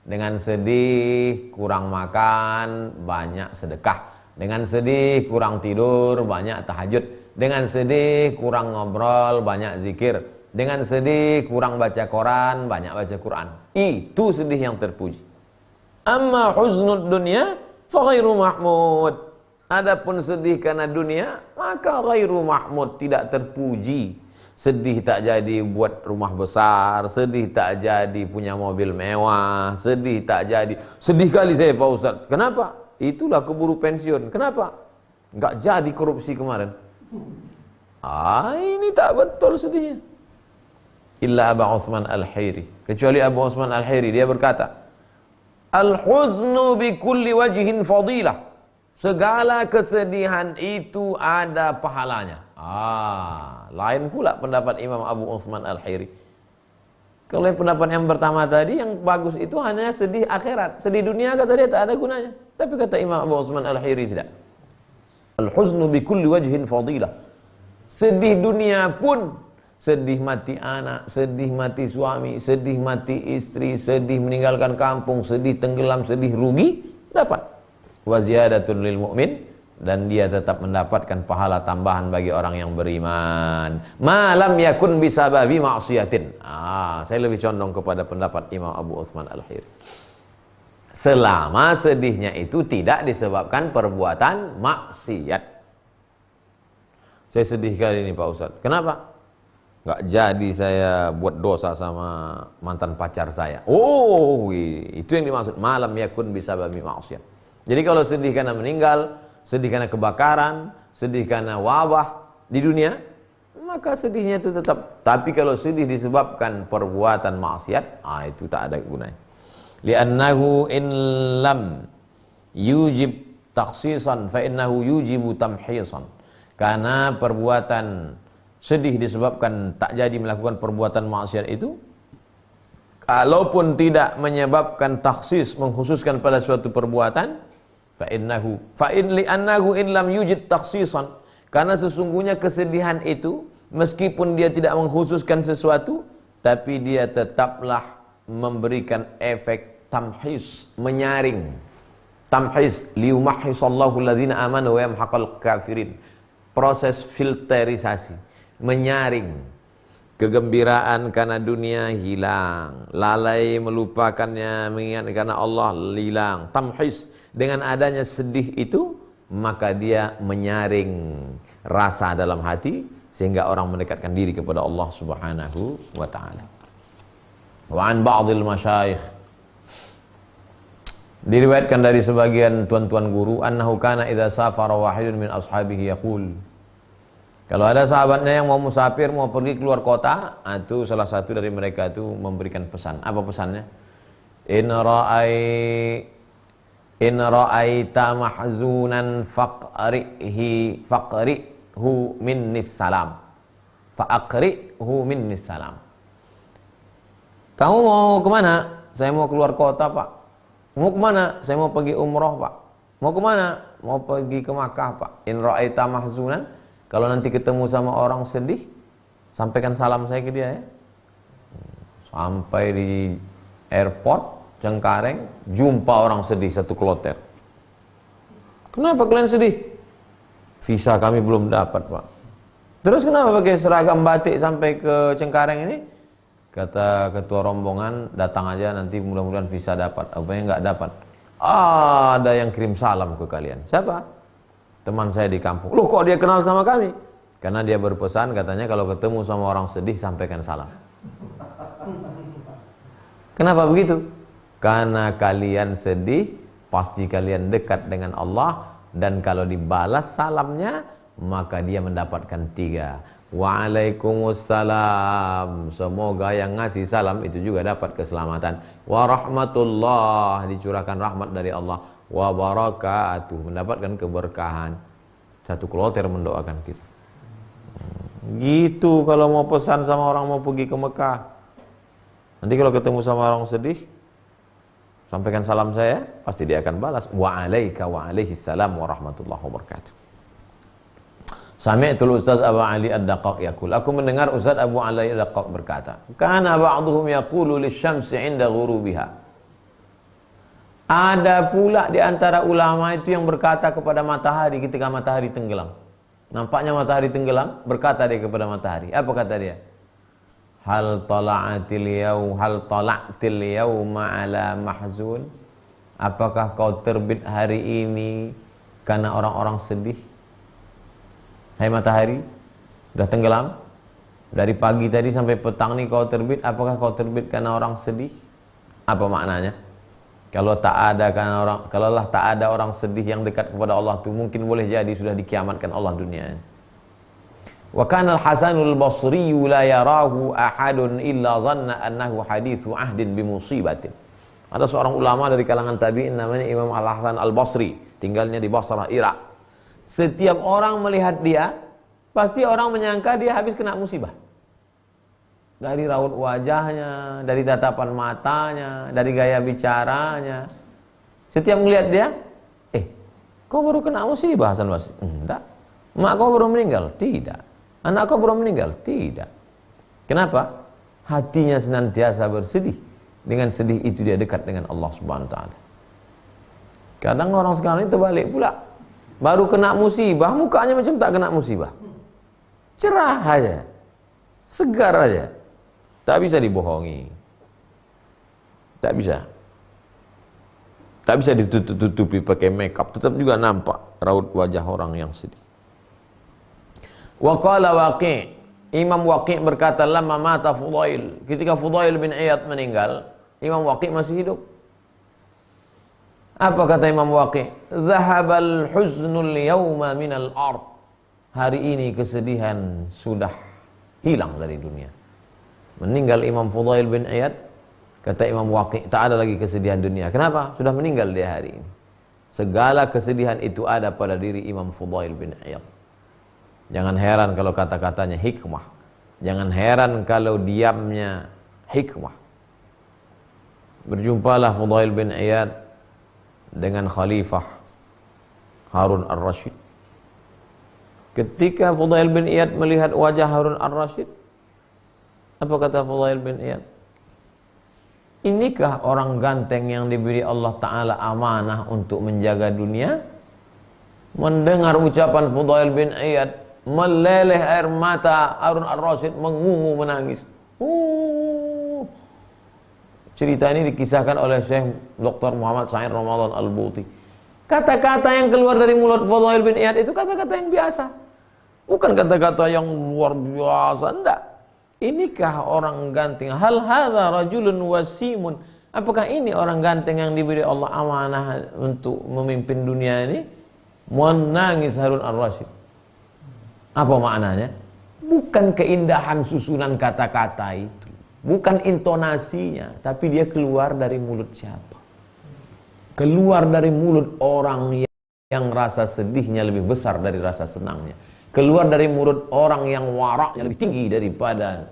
Dengan sedih kurang makan, banyak sedekah. Dengan sedih kurang tidur, banyak tahajud. Dengan sedih kurang ngobrol, banyak zikir. Dengan sedih kurang baca Quran, banyak baca Quran. Itu sedih yang terpuji. Amma huznud dunya fa ghairu mahmud. Adapun sedih karena dunia, maka ghairu mahmud, tidak terpuji. Sedih tak jadi buat rumah besar, sedih tak jadi punya mobil mewah, sedih tak jadi. Sedih kali saya Pak Ustaz. Kenapa? Itulah keburu pensiun. Kenapa? Enggak jadi korupsi kemarin. Ini tak betul sedihnya. Illa Abu Utsman Al-Hairi. Kecuali Abu Utsman Al-Hairi, dia berkata, al-huznu bi kulli wajhin fadilah. Segala kesedihan itu ada pahalanya. Lain pula pendapat Imam Abu Utsman Al-Hairi. Kalau pendapat yang pertama tadi, yang bagus itu hanya sedih akhirat. Sedih dunia kata dia tak ada gunanya. Tapi kata Imam Abu Utsman Al-Hairi tidak. Al-huznu bi kulli wajhin fadilah. Sedih dunia pun, sedih mati anak, sedih mati suami, sedih mati istri, sedih meninggalkan kampung, sedih tenggelam, sedih rugi, Dapat. Wa ziyadatun lil mu'min, dan dia tetap mendapatkan pahala tambahan bagi orang yang beriman. Malam yakun bisababi ma'siyatin. Saya lebih condong kepada pendapat Imam Abu Utsman Al-Hiri. Selama sedihnya itu tidak disebabkan perbuatan maksiat. Saya sedih kali ini Pak Ustadz. Kenapa? Nggak jadi saya buat dosa sama mantan pacar saya. Itu yang dimaksud malam yakun bisababi ma'siyah. Jadi kalau sedih karena meninggal, sedih karena kebakaran, sedih karena wabah di dunia, maka sedihnya itu tetap. Tapi kalau sedih disebabkan perbuatan maksiat, itu tak ada gunanya. Li'annahu in lam yujib takhsisan fa innahu yujibu tamhisan. Karena perbuatan sedih disebabkan tak jadi melakukan perbuatan maksiat itu, kalaupun tidak menyebabkan takhsis, mengkhususkan pada suatu perbuatan, li'annahu in lam yujid takhsisan, karena sesungguhnya kesedihan itu meskipun dia tidak mengkhususkan sesuatu, tapi dia tetaplah memberikan efek tamhis, menyaring. Tamhis liyumahhisallahu alladhina amanu wa yamhaqal kafirin. Proses filterisasi, menyaring. Kegembiraan karena dunia hilang, lalai melupakannya, mengingat karena Allah hilang. Tamhis, dengan adanya sedih itu, maka dia menyaring rasa dalam hati sehingga orang mendekatkan diri kepada Allah Subhanahu wa taala. Wa an ba'dil masyayikh, diriwayatkan dari sebagian tuan-tuan guru, annahu kana idza safara wahidun min ashabihi yaqul, kalau ada sahabatnya yang mau musafir, mau pergi keluar kota, itu salah satu dari mereka itu memberikan pesan. Apa pesannya? In ra'aita mahzunan faqrihu minnis salam. Faqrihu minnis salam. Kamu mau kemana? Saya mau keluar kota, Pak. Mau kemana? Saya mau pergi umroh, Pak. Mau kemana? Mau pergi ke Makkah, Pak. In ra'aita mahzunan, kalau nanti ketemu sama orang sedih, sampaikan salam saya ke dia ya. Sampai di airport Cengkareng, jumpa orang sedih satu kloter. Kenapa kalian sedih? Visa kami belum dapat, Pak. Terus kenapa pakai seragam batik sampai ke Cengkareng ini? Kata ketua rombongan, datang aja nanti mudah-mudahan visa dapat. Apanya nggak dapat? Ada yang kirim salam ke kalian. Siapa? Teman saya di kampung. Loh, kok dia kenal sama kami? Karena dia berpesan, katanya kalau ketemu sama orang sedih, sampaikan salam. Kenapa begitu? Karena kalian sedih, pasti kalian dekat dengan Allah, dan kalau dibalas salamnya, maka dia mendapatkan 3. Waalaikumsalam, semoga yang ngasih salam itu juga dapat keselamatan. Wa rahmatullah, dicurahkan rahmat dari Allah. Wa barakatuh, mendapatkan keberkahan. Satu kloter mendoakan kita. Gitu kalau mau pesan sama orang mau pergi ke Mekah. Nanti kalau ketemu sama orang sedih, sampaikan salam saya, pasti dia akan balas. Wa alaika wa alaihi salam wa rahmatullahi wa barakatuh. Sami'tul Ustaz Abu Ali Ad-Daqqaq yaqul, aku mendengar Ustaz Abu Ali Ad-Daqqaq berkata, kana ba'dhum yaqulu lisyamsi 'inda ghurubiha. Ada pula di antara ulama itu yang berkata kepada matahari ketika matahari tenggelam. Nampaknya matahari tenggelam, berkata dia kepada matahari. Apa kata dia? Hal tala'til yawma ala mahzun. Apakah kau terbit hari ini karena orang-orang sedih? Hai matahari, sudah tenggelam. Dari pagi tadi sampai petang nih kau terbit. Apakah kau terbit karena orang sedih? Apa maknanya? Kalau tak ada orang sedih yang dekat kepada Allah itu, mungkin boleh jadi sudah dikiamatkan Allah dunia. Wa kana al-Hasanul Basri la yarahu ahadun illa dhanna annahu hadithu ahdin bi musibatin. Ada seorang ulama dari kalangan tabi'in namanya Imam Al-Hasan Al-Basri, tinggalnya di Basrah, Irak. Setiap orang melihat dia, pasti orang menyangka dia habis kena musibah. Dari raut wajahnya, dari tatapan matanya, dari gaya bicaranya. Setiap melihat dia, kau baru kena musibah Hasan Basri? Enggak. Mak kau baru meninggal? Tidak. Anak kau baru meninggal? Tidak. Kenapa? Hatinya senantiasa bersedih. Dengan sedih itu dia dekat dengan Allah Subhanahu wa taala. Kadang orang sekarang ini terbalik pula. Baru kena musibah, mukanya macam tak kena musibah. Cerah aja. Segar aja. Tak bisa dibohongi. Tak bisa. Tak bisa ditutupi pakai makeup. Tetap juga nampak raut wajah orang yang sedih. Wa qala Waqi', Imam Waqi' berkata, lamma mata Fudail, ketika Fudail bin Iyad meninggal, Imam Waqi' masih hidup. Apa kata Imam Waqi'? Zahabal huznul yawma minal ard. Hari ini kesedihan sudah hilang dari dunia. Meninggal Imam Fudail bin Iyad, kata Imam Waqi', tak ada lagi kesedihan dunia. Kenapa? Sudah meninggal dia hari ini. Segala kesedihan itu ada pada diri Imam Fudail bin Iyad. Jangan heran kalau kata-katanya hikmah. Jangan heran kalau diamnya hikmah. Berjumpalah Fudail bin Iyad dengan Khalifah Harun ar-Rasyid. Ketika Fudail bin Iyad melihat wajah Harun ar-Rasyid, apa kata Fudail bin Iyad? Inikah orang ganteng yang diberi Allah Ta'ala amanah untuk menjaga dunia? Mendengar ucapan Fudail bin Iyad, meleleh air mata Harun ar-Rasyid, mengungu menangis. Cerita ini dikisahkan oleh Syekh Dr. Muhammad Sa'id Ramadan Al-Buti. Kata-kata yang keluar dari mulut Fudail bin Iyad itu kata-kata yang biasa. Bukan kata-kata yang luar biasa, enggak. Inikah orang ganteng? Hal hadza rajulun wasimun. Apakah ini orang ganteng yang diberi Allah amanah untuk memimpin dunia ini? Menangis Harun ar-Rasyid. Apa maknanya? Bukan keindahan susunan kata-kata itu, bukan intonasinya, tapi dia keluar dari mulut siapa? Keluar dari mulut orang yang rasa sedihnya lebih besar dari rasa senangnya. Keluar dari mulut orang yang waraknya lebih tinggi daripada,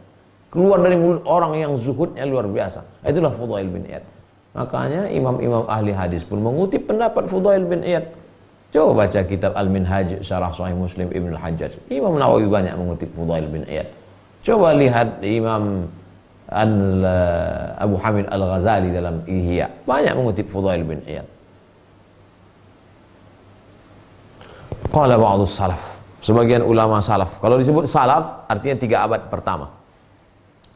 keluar dari mulut orang yang zuhudnya luar biasa. Itulah Fudail bin Iyad. Makanya imam-imam ahli hadis pun mengutip pendapat Fudail bin Iyad. Coba baca kitab Al-Minhaj Syarah Sahih Muslim Ibn Al-Hajjaj. Imam Nawawi banyak mengutip Fudail bin Iyad. Coba lihat Imam Abu Hamid Al-Ghazali dalam Ihya, banyak mengutip Fudail bin Iyad. Qala ba'dus salaf, sebagian ulama salaf. Kalau disebut salaf artinya 3 abad pertama.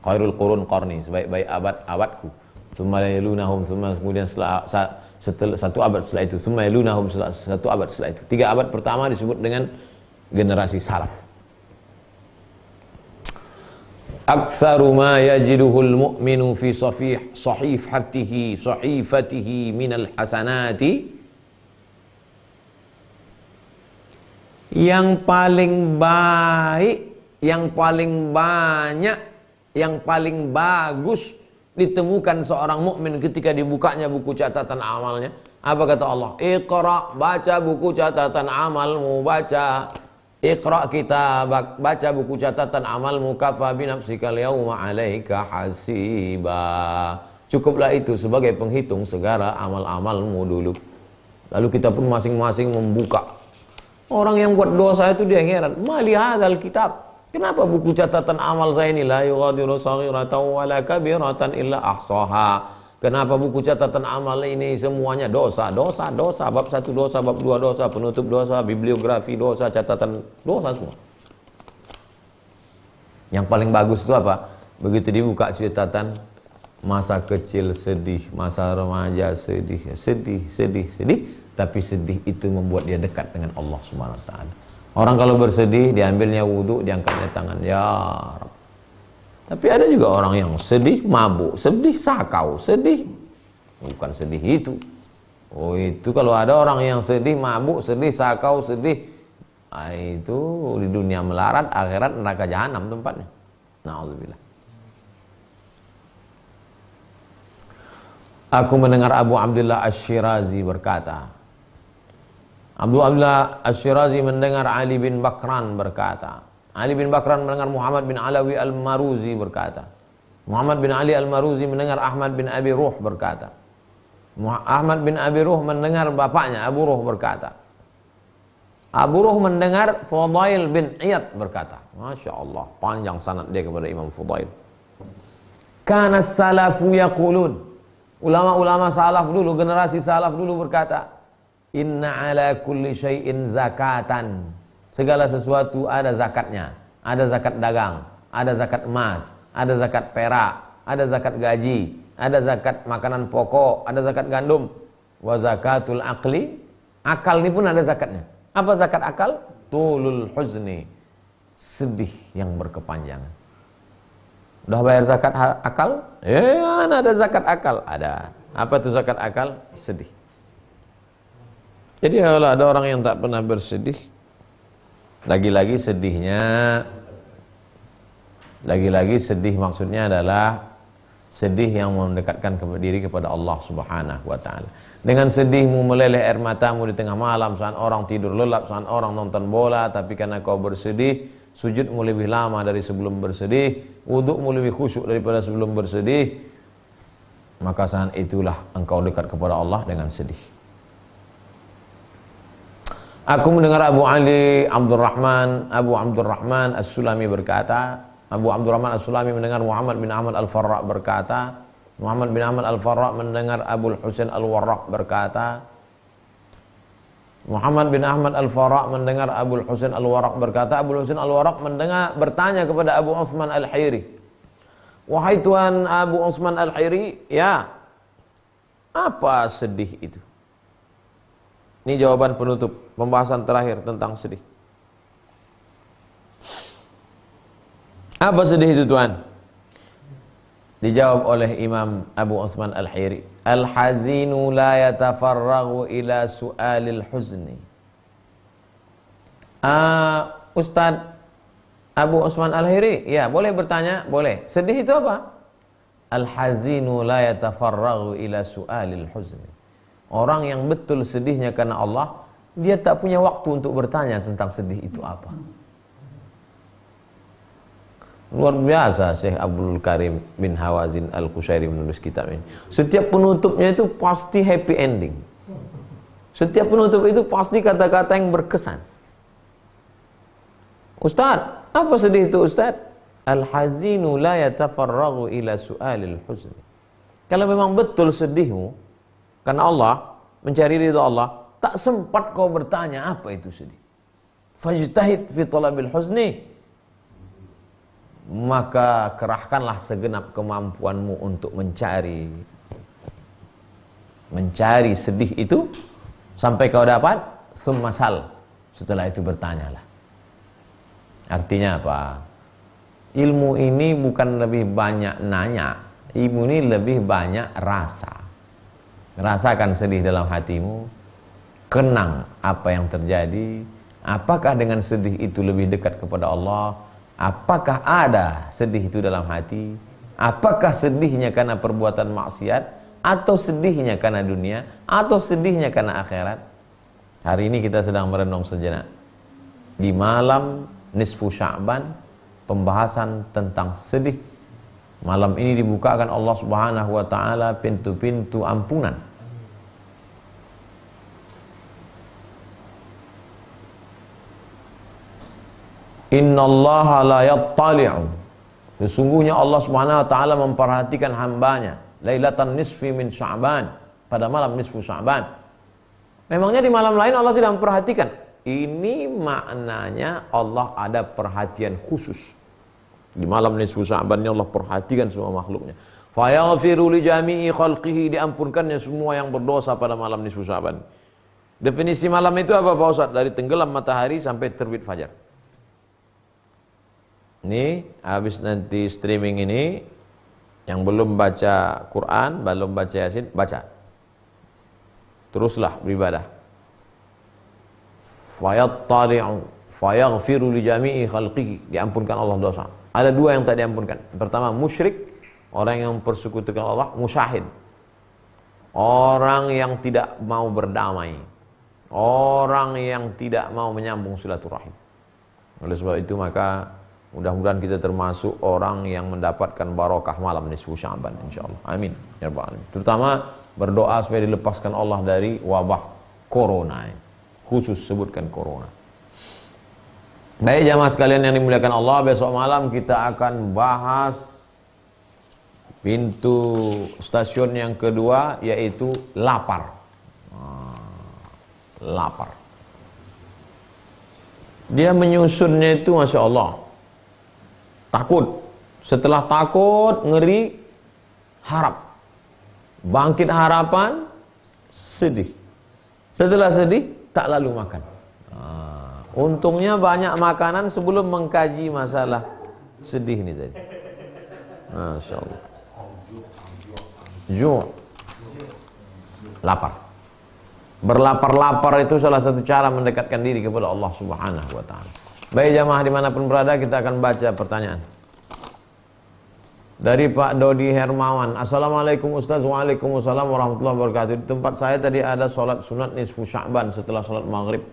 Khairul qurun qarni, sebaik-baik abad-abadku. Tsumma yalunahum, kemudian setelah 1 abad setelah itu, tsumma yalunahum, 1 abad setelah itu. 3 abad pertama disebut dengan generasi salaf. Aktsaru ma yajiduhul mu'minu fi sahifatihi minal hasanati, yang paling baik, yang paling banyak, yang paling bagus ditemukan seorang mukmin ketika dibukanya buku catatan amalnya. Apa kata Allah? Iqra, baca buku catatan amalmu, baca. Iqra kitabak, baca buku catatan amalmu, kafa binafsikal yawma 'alaika hasiba. Cukuplah itu sebagai penghitung segala amal-amalmu dulu. Lalu kita pun masing-masing membuka. Orang yang buat dosa itu dia heran, mali hadzal kitab. Kenapa buku catatan amal saya ini la yughadiru saghiratan wala kabiratan illa ahsaha? Kenapa buku catatan amal ini semuanya dosa, dosa, dosa, bab 1 dosa, bab 2 dosa, penutup dosa, bibliografi dosa, catatan dosa semua. Yang paling bagus itu apa? Begitu dibuka catatan masa kecil sedih, masa remaja sedih, tapi sedih itu membuat dia dekat dengan Allah Subhanahu wa taala. Orang kalau bersedih, diambilnya wudhu, diangkatnya tangan, ya Rabb. Tapi ada juga orang yang sedih, mabuk, sedih, sakau, sedih. Bukan sedih itu. Oh itu kalau ada orang yang sedih, mabuk, sedih, sakau, sedih. Nah, itu di dunia melarat, akhirat neraka jahanam tempatnya. Na'udzubillah. Aku mendengar Abu Abdullah Asy-Syirazi berkata, Abu Abdullah Asy-Syirazi mendengar Ali bin Bakran berkata. Ali bin Bakran mendengar Muhammad bin Alawi Al-Maruzi berkata. Muhammad bin Ali Al-Maruzi mendengar Ahmad bin Abi Ruh berkata. Ahmad bin Abi Ruh mendengar bapaknya Abu Ruh berkata. Abu Ruh mendengar Fudail bin Iyad berkata. Masya Allah, panjang sanad dia kepada Imam Fudail. Kana salafu yaqulun. Ulama-ulama salaf dulu, generasi salaf dulu berkata, Inna ala kulli syai'in zakatan. Segala sesuatu ada zakatnya. Ada zakat dagang, ada zakat emas, ada zakat perak, ada zakat gaji, ada zakat makanan pokok, ada zakat gandum. Wa zakatul aqli, akal ini pun ada zakatnya. Apa zakat akal? Tulul huzni, sedih yang berkepanjangan. Udah bayar zakat akal? Ya, ada zakat akal, ada. Apa tuh zakat akal? Sedih. Jadi kalau ada orang yang tak pernah bersedih, lagi-lagi sedih maksudnya adalah sedih yang mendekatkan diri kepada Allah Subhanahu wa taala. Dengan sedihmu meleleh air matamu di tengah malam saat orang tidur lelap, saat orang nonton bola, tapi karena kau bersedih, sujudmu lebih lama dari sebelum bersedih, wudukmu lebih khusyuk daripada sebelum bersedih, maka saat itulah engkau dekat kepada Allah dengan sedih. Aku mendengar Abu Abdurrahman As-Sulami berkata, Abu Abdurrahman As-Sulami mendengar Muhammad bin Ahmad Al-Farra berkata, Muhammad bin Ahmad Al-Farra mendengar Abu Husain Al-Warraq berkata, Muhammad bin Ahmad Al-Farra mendengar Abu Husain Al-Warraq berkata, Abu Husain Al-Warraq bertanya kepada Abu Utsman Al-Hiri, wahai Tuan Abu Utsman Al-Hiri, ya, apa sedih itu? Ini jawaban penutup pembahasan terakhir tentang sedih. Apa sedih itu, Tuan? Dijawab oleh Imam Abu Utsman Al-Hiri, al-hazinu la yatafarragu ila su'alil huzni. Ustaz Abu Utsman Al-Hiri, ya, boleh bertanya? Boleh. Sedih itu apa? Al-hazinu la yatafarragu ila su'alil huzni. Orang yang betul sedihnya karena Allah, dia tak punya waktu untuk bertanya tentang sedih itu apa. Luar biasa Syekh Abdul Karim bin Hawazin Al-Qushairi menulis kitab ini. Setiap penutupnya itu pasti happy ending. Setiap penutup itu pasti kata-kata yang berkesan. Ustaz, apa sedih itu Ustaz? Al-hazinu la yatafarragu ila su'alil huzni. Kalau memang betul sedihmu karena Allah, mencari ridha Allah, tak sempat kau bertanya apa itu sedih. Fajtahid fi talabil husni. Maka kerahkanlah segenap kemampuanmu untuk mencari sedih itu sampai kau dapat, summasal. Setelah itu bertanyalah. Artinya apa? Ilmu ini bukan lebih banyak nanya, ilmu ini lebih banyak rasa. Rasakan sedih dalam hatimu, kenang apa yang terjadi, apakah dengan sedih itu lebih dekat kepada Allah, apakah ada sedih itu dalam hati, apakah sedihnya karena perbuatan maksiat, atau sedihnya karena dunia, atau sedihnya karena akhirat. Hari ini kita sedang merenung sejenak di malam nisfu Sya'ban, pembahasan tentang sedih. Malam ini dibukakan Allah Subhanahu wa taala pintu-pintu ampunan. Innallaha la yattali'u. Sesungguhnya Allah Subhanahu wa taala memperhatikan hambanya lailatan nisfi min Sya'ban, pada malam nisfu Sya'ban. Memangnya di malam lain Allah tidak memperhatikan? Ini maknanya Allah ada perhatian khusus. Di malam nisfu Sya'ban ini Allah perhatikan semua makhluknya. Fayaghfiru li jami'i khalqihi, diampunkannya semua yang berdosa pada malam nisfu Sya'ban. Definisi malam itu apa Pak Ustaz? Dari tenggelam matahari sampai terbit fajar. Ini habis nanti streaming ini, yang belum baca Quran, belum baca Yasin, baca. Teruslah beribadah. Fayattali'u fayaghfiru li jami'i khalqihi, diampunkan Allah dosa. Ada dua yang tak diampunkan. Pertama, musyrik, orang yang mempersekutukan Allah. Musyahid, orang yang tidak mau berdamai, orang yang tidak mau menyambung silaturahim. Oleh sebab itu maka mudah-mudahan kita termasuk orang yang mendapatkan barokah malam nisfu Sya'ban insyaallah. Amin ya rabbal alamin. Terutama berdoa supaya dilepaskan Allah dari wabah corona. Khusus sebutkan corona. Baik jamaah sekalian yang dimuliakan Allah, besok malam kita akan bahas pintu stasiun yang kedua, yaitu lapar. lapar. Dia menyusunnya itu Masya Allah, takut. Setelah takut, ngeri, harap. Bangkit harapan, sedih. Setelah sedih, tak lalu makan. Untungnya banyak makanan sebelum mengkaji masalah sedih ini tadi. Masya Allah. Lapar. Berlapar-lapar itu salah satu cara mendekatkan diri kepada Allah Subhanahu wa ta'ala. Baik jamaah dimanapun berada, kita akan baca pertanyaan dari Pak Dodi Hermawan. Assalamualaikum Ustaz. Waalaikumsalam warahmatullahi wabarakatuh. Di tempat saya tadi ada sholat sunat nisfu Sya'ban setelah sholat maghrib.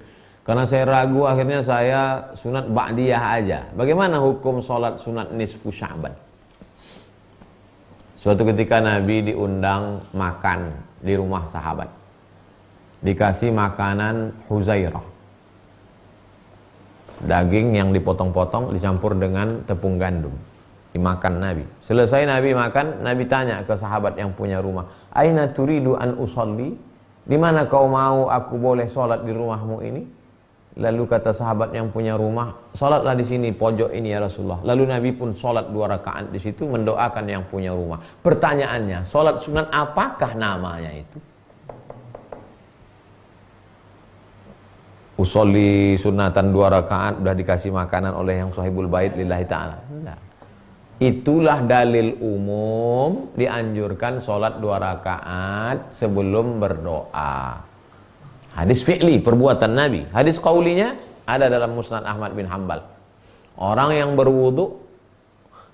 Karena saya ragu, akhirnya saya sunat ba'diyah aja. Bagaimana hukum sholat sunat nisfu Sya'ban? Suatu ketika Nabi diundang makan di rumah sahabat. Dikasih makanan Huzairah. Daging yang dipotong-potong dicampur dengan tepung gandum. Dimakan Nabi. Selesai Nabi makan, Nabi tanya ke sahabat yang punya rumah, "Aina turidu an usolli?" Di mana kau mau aku boleh sholat di rumahmu ini? Lalu kata sahabat yang punya rumah, "Sholatlah di sini, pojok ini ya Rasulullah." Lalu Nabi pun sholat 2 rakaat di situ, mendoakan yang punya rumah. Pertanyaannya, sholat sunat apakah namanya itu? Usolli sunatan 2 rakaat, udah dikasih makanan oleh yang sahibul bait lillahi ta'ala. Enggak. Itulah dalil umum dianjurkan sholat 2 rakaat sebelum berdoa. Hadis fi'li, perbuatan Nabi. Hadis qaulinya ada dalam Musnad Ahmad bin Hanbal. Orang yang berwudu,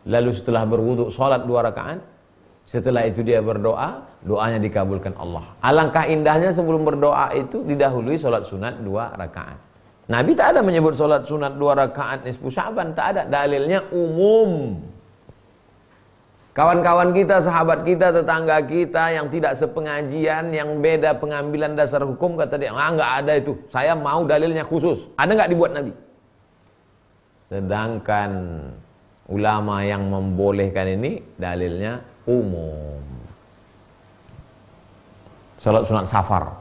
lalu setelah berwudu sholat 2 rakaat, setelah itu dia berdoa, doanya dikabulkan Allah. Alangkah indahnya sebelum berdoa itu didahului sholat sunat 2 rakaat. Nabi tak ada menyebut sholat sunat 2 rakaat nisfu Sya'ban, tak ada. Dalilnya umum. Kawan-kawan kita, sahabat kita, tetangga kita yang tidak sepengajian, yang beda pengambilan dasar hukum, kata dia, enggak ada itu. Saya mau dalilnya khusus. Ada enggak dibuat Nabi? Sedangkan ulama yang membolehkan ini dalilnya umum. Salat sunat safar.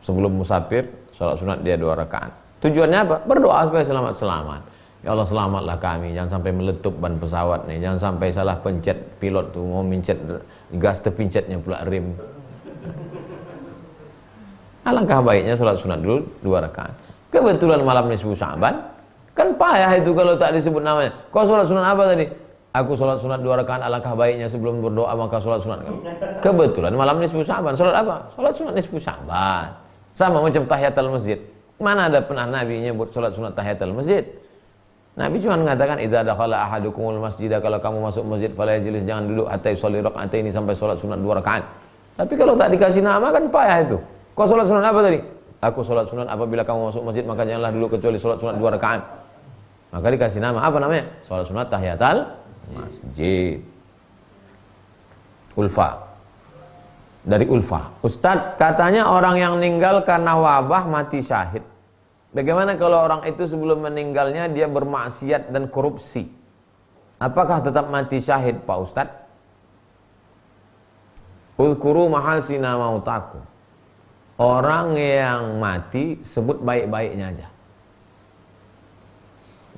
Sebelum musafir, salat sunat dia 2 rakaat. Tujuannya apa? Berdoa supaya selamat-selamat. Ya Allah, selamatlah kami, jangan sampai meletup ban pesawat nih, jangan sampai salah pencet pilot tuh, mau mencet gas terpincetnya pula rem. Alangkah baiknya sholat sunat dulu 2 rakaat. Kebetulan malam nisfu Sya'ban, kan payah itu kalau tak disebut namanya. Kau sholat sunat apa tadi? Aku sholat sunat 2 rakaat, alangkah baiknya sebelum berdoa maka sholat sunat. Kebetulan malam nisfu Sya'ban, sholat apa? Sholat sunat nisfu Sya'ban. Sama macam tahiyatul masjid. Mana ada pernah Nabi nyebut sholat sunat tahiyatul masjid? Nabi cuma mengatakan, "Idza dakhala ahadukumul masjidah," kalau kamu masuk masjid fala yajlis, jangan duduk hatta yusalli raka'ataini, sampai salat sunat 2 rakaat. Tapi kalau tak dikasih nama kan payah itu. Kau salat sunat apa tadi? Aku salat sunat apabila kamu masuk masjid maka janganlah duduk kecuali salat sunat 2 rakaat. Maka dikasih nama apa namanya? Salat sunat tahiyatul masjid. Ulfa. Dari Ulfa. Ustadz, katanya orang yang meninggal karena wabah mati syahid. Bagaimana kalau orang itu sebelum meninggalnya dia bermaksiat dan korupsi? Apakah tetap mati syahid Pak Ustadz? Ulkuru mahasina mautakum. Orang yang mati sebut baik-baiknya aja.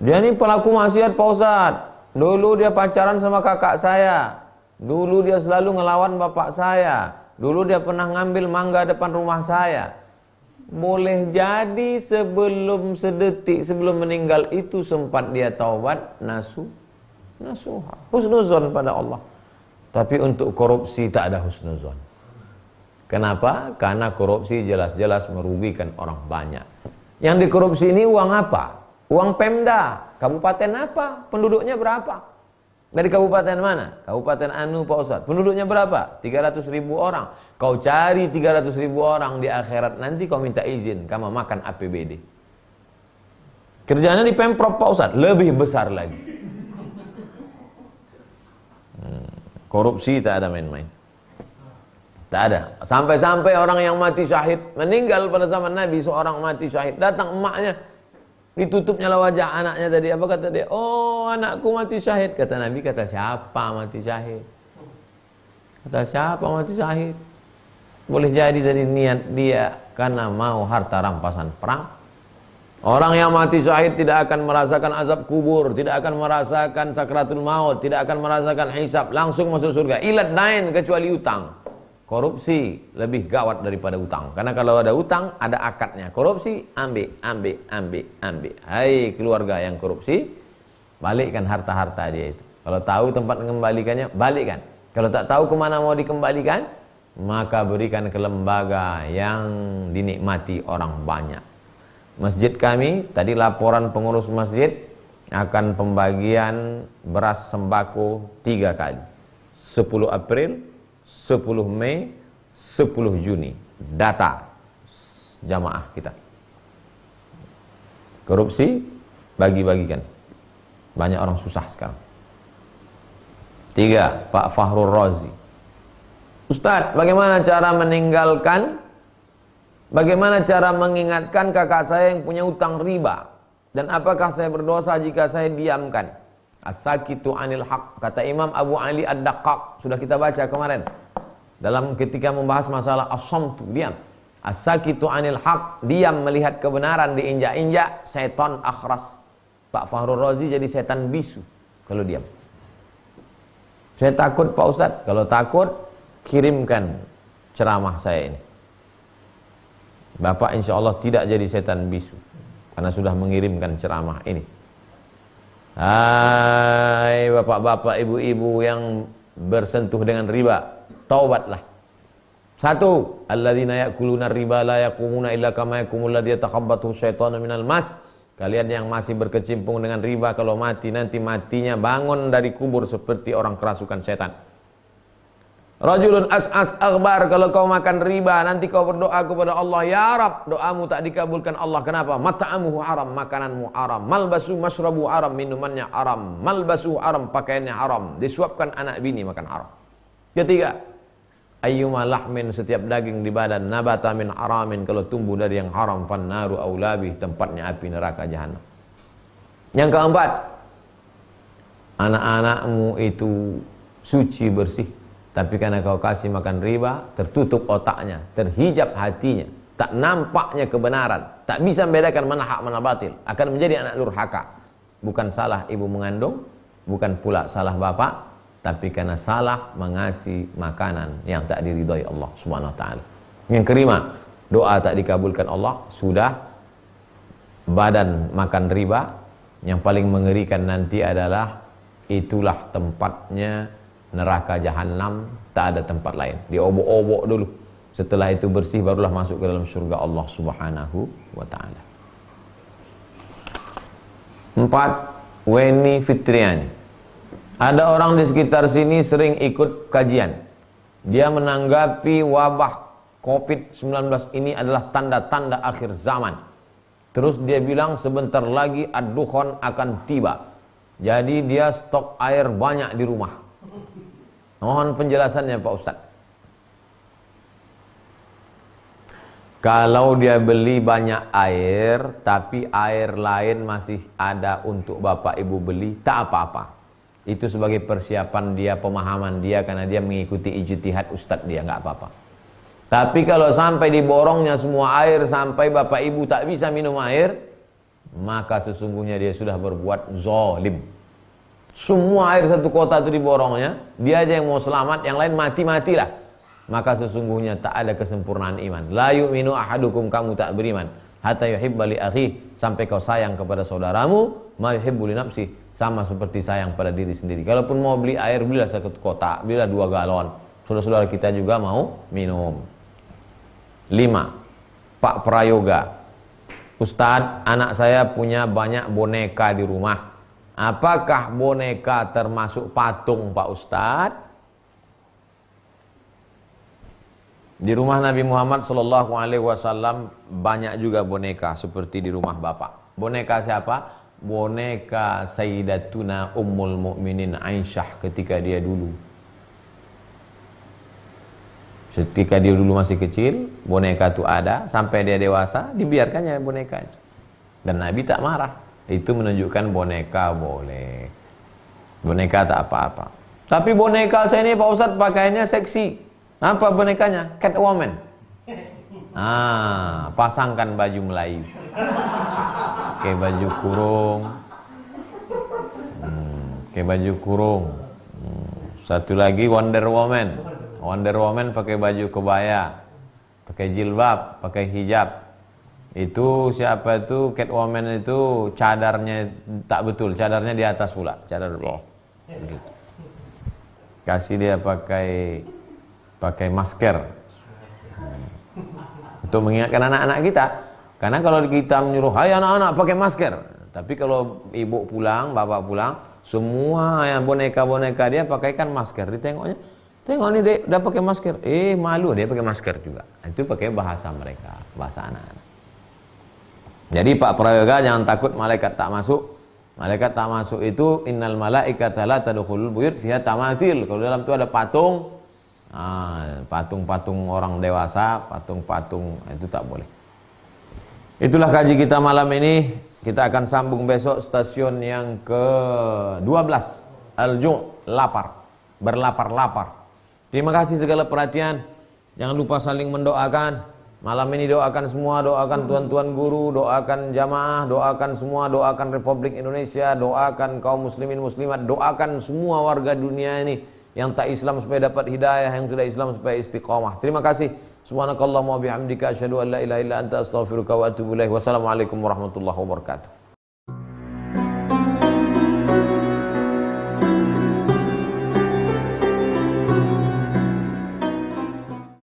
Dia ini pelaku maksiat Pak Ustadz. Dulu dia pacaran sama kakak saya. Dulu dia selalu ngelawan bapak saya. Dulu dia pernah ngambil mangga depan rumah saya. Boleh jadi sebelum sedetik sebelum meninggal itu sempat dia taubat, nasuha, husnuzon pada Allah. Tapi untuk korupsi tak ada husnuzon. Kenapa? Karena korupsi jelas-jelas merugikan orang banyak. Yang dikorupsi ini uang apa? Uang Pemda. Kabupaten apa? Penduduknya berapa? Dari kabupaten mana? Kabupaten Anu Pak Ustadz. Penduduknya berapa? 300.000 orang. Kau cari 300.000 orang di akhirat, nanti kau minta izin kamu makan APBD. Kerjanya di Pemprov Pak Ustadz, lebih besar lagi. Korupsi tak ada main-main. Tak ada. Sampai-sampai orang yang mati syahid, meninggal pada zaman Nabi, seorang mati syahid, datang emaknya, ditutupnya lah wajah anaknya tadi. Apa kata dia? "Oh, anakku mati syahid." Kata Nabi, "Kata siapa mati syahid?" Kata siapa mati syahid? Boleh jadi dari niat dia karena mau harta rampasan perang. Orang yang mati syahid tidak akan merasakan azab kubur, tidak akan merasakan sakratul maut, tidak akan merasakan hisab, langsung masuk surga. Ilat lain kecuali utang. Korupsi lebih gawat daripada utang. Karena kalau ada utang, ada akadnya. Korupsi, ambil. Hai keluarga yang korupsi, balikkan harta-harta dia itu. Kalau tahu tempat mengembalikannya, balikkan. Kalau tak tahu kemana mau dikembalikan, maka berikan ke lembaga yang dinikmati orang banyak. Masjid kami, tadi laporan pengurus masjid akan pembagian beras sembako 3 kali. 10 April, 10 Mei, 10 Juni. Data jamaah kita. Korupsi, bagi-bagikan. Banyak orang susah sekarang. 3, Pak Fahrul Razi. Ustadz, bagaimana cara mengingatkan kakak saya yang punya utang riba? Dan apakah saya berdosa jika saya diamkan? As-sakitu anil haq, kata Imam Abu Ali Ad-Daqqaq, sudah kita baca kemarin dalam ketika membahas masalah as-samtu, diam. As-sakitu anil haq, diam melihat kebenaran diinjak-injak, setan akhras. Pak Fahrul Razi jadi setan bisu kalau diam. Saya takut Pak Ustadz. Kalau takut, kirimkan ceramah saya ini. Bapak insya Allah tidak jadi setan bisu karena sudah mengirimkan ceramah ini. Hai bapak-bapak, ibu-ibu yang bersentuh dengan riba, taubatlah. 1, alladzina ya'kuluna riba la yaqumuna illa kama yaqumul ladzi yatakhabbathu syaitanu minal mas. Kalian yang masih berkecimpung dengan riba, kalau mati nanti matinya bangun dari kubur seperti orang kerasukan setan. Rajulun as'as aghbar, kalau kau makan riba nanti kau berdoa kepada Allah, ya Rab, doamu tak dikabulkan Allah. Kenapa? Mata'amuhu haram, makananmu haram, malbasu mashrabu haram, minumannya haram, malbasu haram, pakaiannya haram, disuapkan anak bini makan haram. 3, ayyuma lahmin, setiap daging di badan, nabata min haramin, kalau tumbuh dari yang haram, fannaru aulabih, tempatnya api neraka jahanam. Yang 4, anak-anakmu itu suci bersih, tapi karena kau kasih makan riba, tertutup otaknya, terhijab hatinya, tak nampaknya kebenaran, tak bisa membedakan mana hak mana batil, akan menjadi anak durhaka. Bukan salah ibu mengandung, bukan pula salah bapak, tapi karena salah mengasih makanan yang tak diridhai Allah Subhanahu wa taala. Yang kelima, doa tak dikabulkan Allah, sudah badan makan riba. Yang paling mengerikan nanti adalah itulah tempatnya neraka jahanam, tak ada tempat lain. Diobok-obok dulu. Setelah itu bersih barulah masuk ke dalam surga Allah Subhanahu wa taala. 4, Weni Fitriani. Ada orang di sekitar sini sering ikut kajian. Dia menanggapi wabah COVID-19 ini adalah tanda-tanda akhir zaman. Terus dia bilang sebentar lagi ad-dukhon akan tiba. Jadi dia stok air banyak di rumah. Mohon penjelasannya Pak Ustadz. Kalau dia beli banyak air, tapi air lain masih ada untuk Bapak Ibu beli, tak apa-apa. Itu sebagai persiapan dia, pemahaman dia, karena dia mengikuti ijtihad Ustadz dia, nggak apa-apa. Tapi kalau sampai diborongnya semua air, sampai Bapak Ibu tak bisa minum air, maka sesungguhnya dia sudah berbuat zalim. Semua air satu kota itu diborongnya, dia aja yang mau selamat, yang lain mati-matilah. Maka sesungguhnya tak ada kesempurnaan iman. La yu'minu ahadukum, kamu tak beriman hatta yuhibba li akhi, sampai kau sayang kepada saudaramu ma yuhibbu li nafsi, sama seperti sayang pada diri sendiri. Kalaupun mau beli air, belilah satu kotak, belilah 2 galon. Saudara-saudara kita juga mau minum. 5, Pak Prayoga. Ustadz, anak saya punya banyak boneka di rumah. Apakah boneka termasuk patung Pak Ustadz? Di rumah Nabi Muhammad SAW banyak juga boneka seperti di rumah Bapak. Boneka siapa? Boneka Sayyidatuna Ummul Mukminin Aisyah ketika dia dulu. Ketika dia dulu masih kecil, boneka itu ada, sampai dia dewasa, dibiarkannya boneka itu. Dan Nabi tak marah. Itu menunjukkan boneka boleh. Boneka tak apa-apa. Tapi boneka saya ini Pak Ustadz pakaiannya seksi. Apa bonekanya? Catwoman. Pasangkan baju Melayu. Pakai baju kurung. Pakai baju kurung. Satu lagi Wonder Woman. Wonder Woman pakai baju kebaya, pakai jilbab, pakai hijab. Itu siapa itu? Catwoman itu cadarnya tak betul, cadarnya di atas pula, cadar bawah. Begitu. Kasih dia pakai masker. Untuk mengingatkan anak-anak kita. Karena kalau kita menyuruh, "Hai anak-anak pakai masker." Tapi kalau ibu pulang, bapak pulang, semua yang boneka-boneka dia pakaikan masker. Ditengoknya, tengok nih dek, udah pakai masker. Malu dia pakai masker juga. Itu pakai bahasa mereka, bahasa anak-anak. Jadi Pak Prayoga jangan takut malaikat tak masuk. Malaikat tak masuk itu innal malaikata la tadkhulul buyut fiha tamasil. Kalau dalam itu ada patung, patung-patung orang dewasa, patung-patung itu tak boleh. Itulah kaji kita malam ini. Kita akan sambung besok stasiun yang ke-12. Al-Ju' lapar, berlapar-lapar. Terima kasih segala perhatian. Jangan lupa saling mendoakan. Malam ini doakan semua, doakan tuan-tuan guru, doakan jamaah, doakan semua, doakan Republik Indonesia, doakan kaum muslimin muslimat, doakan semua warga dunia ini yang tak Islam supaya dapat hidayah, yang sudah Islam supaya istiqamah. Terima kasih. Subhanakallahumma wa bihamdika asyhadu an la ilaha illa anta astaghfiruka wa atubu ilaik. Wassalamualaikum warahmatullahi wabarakatuh.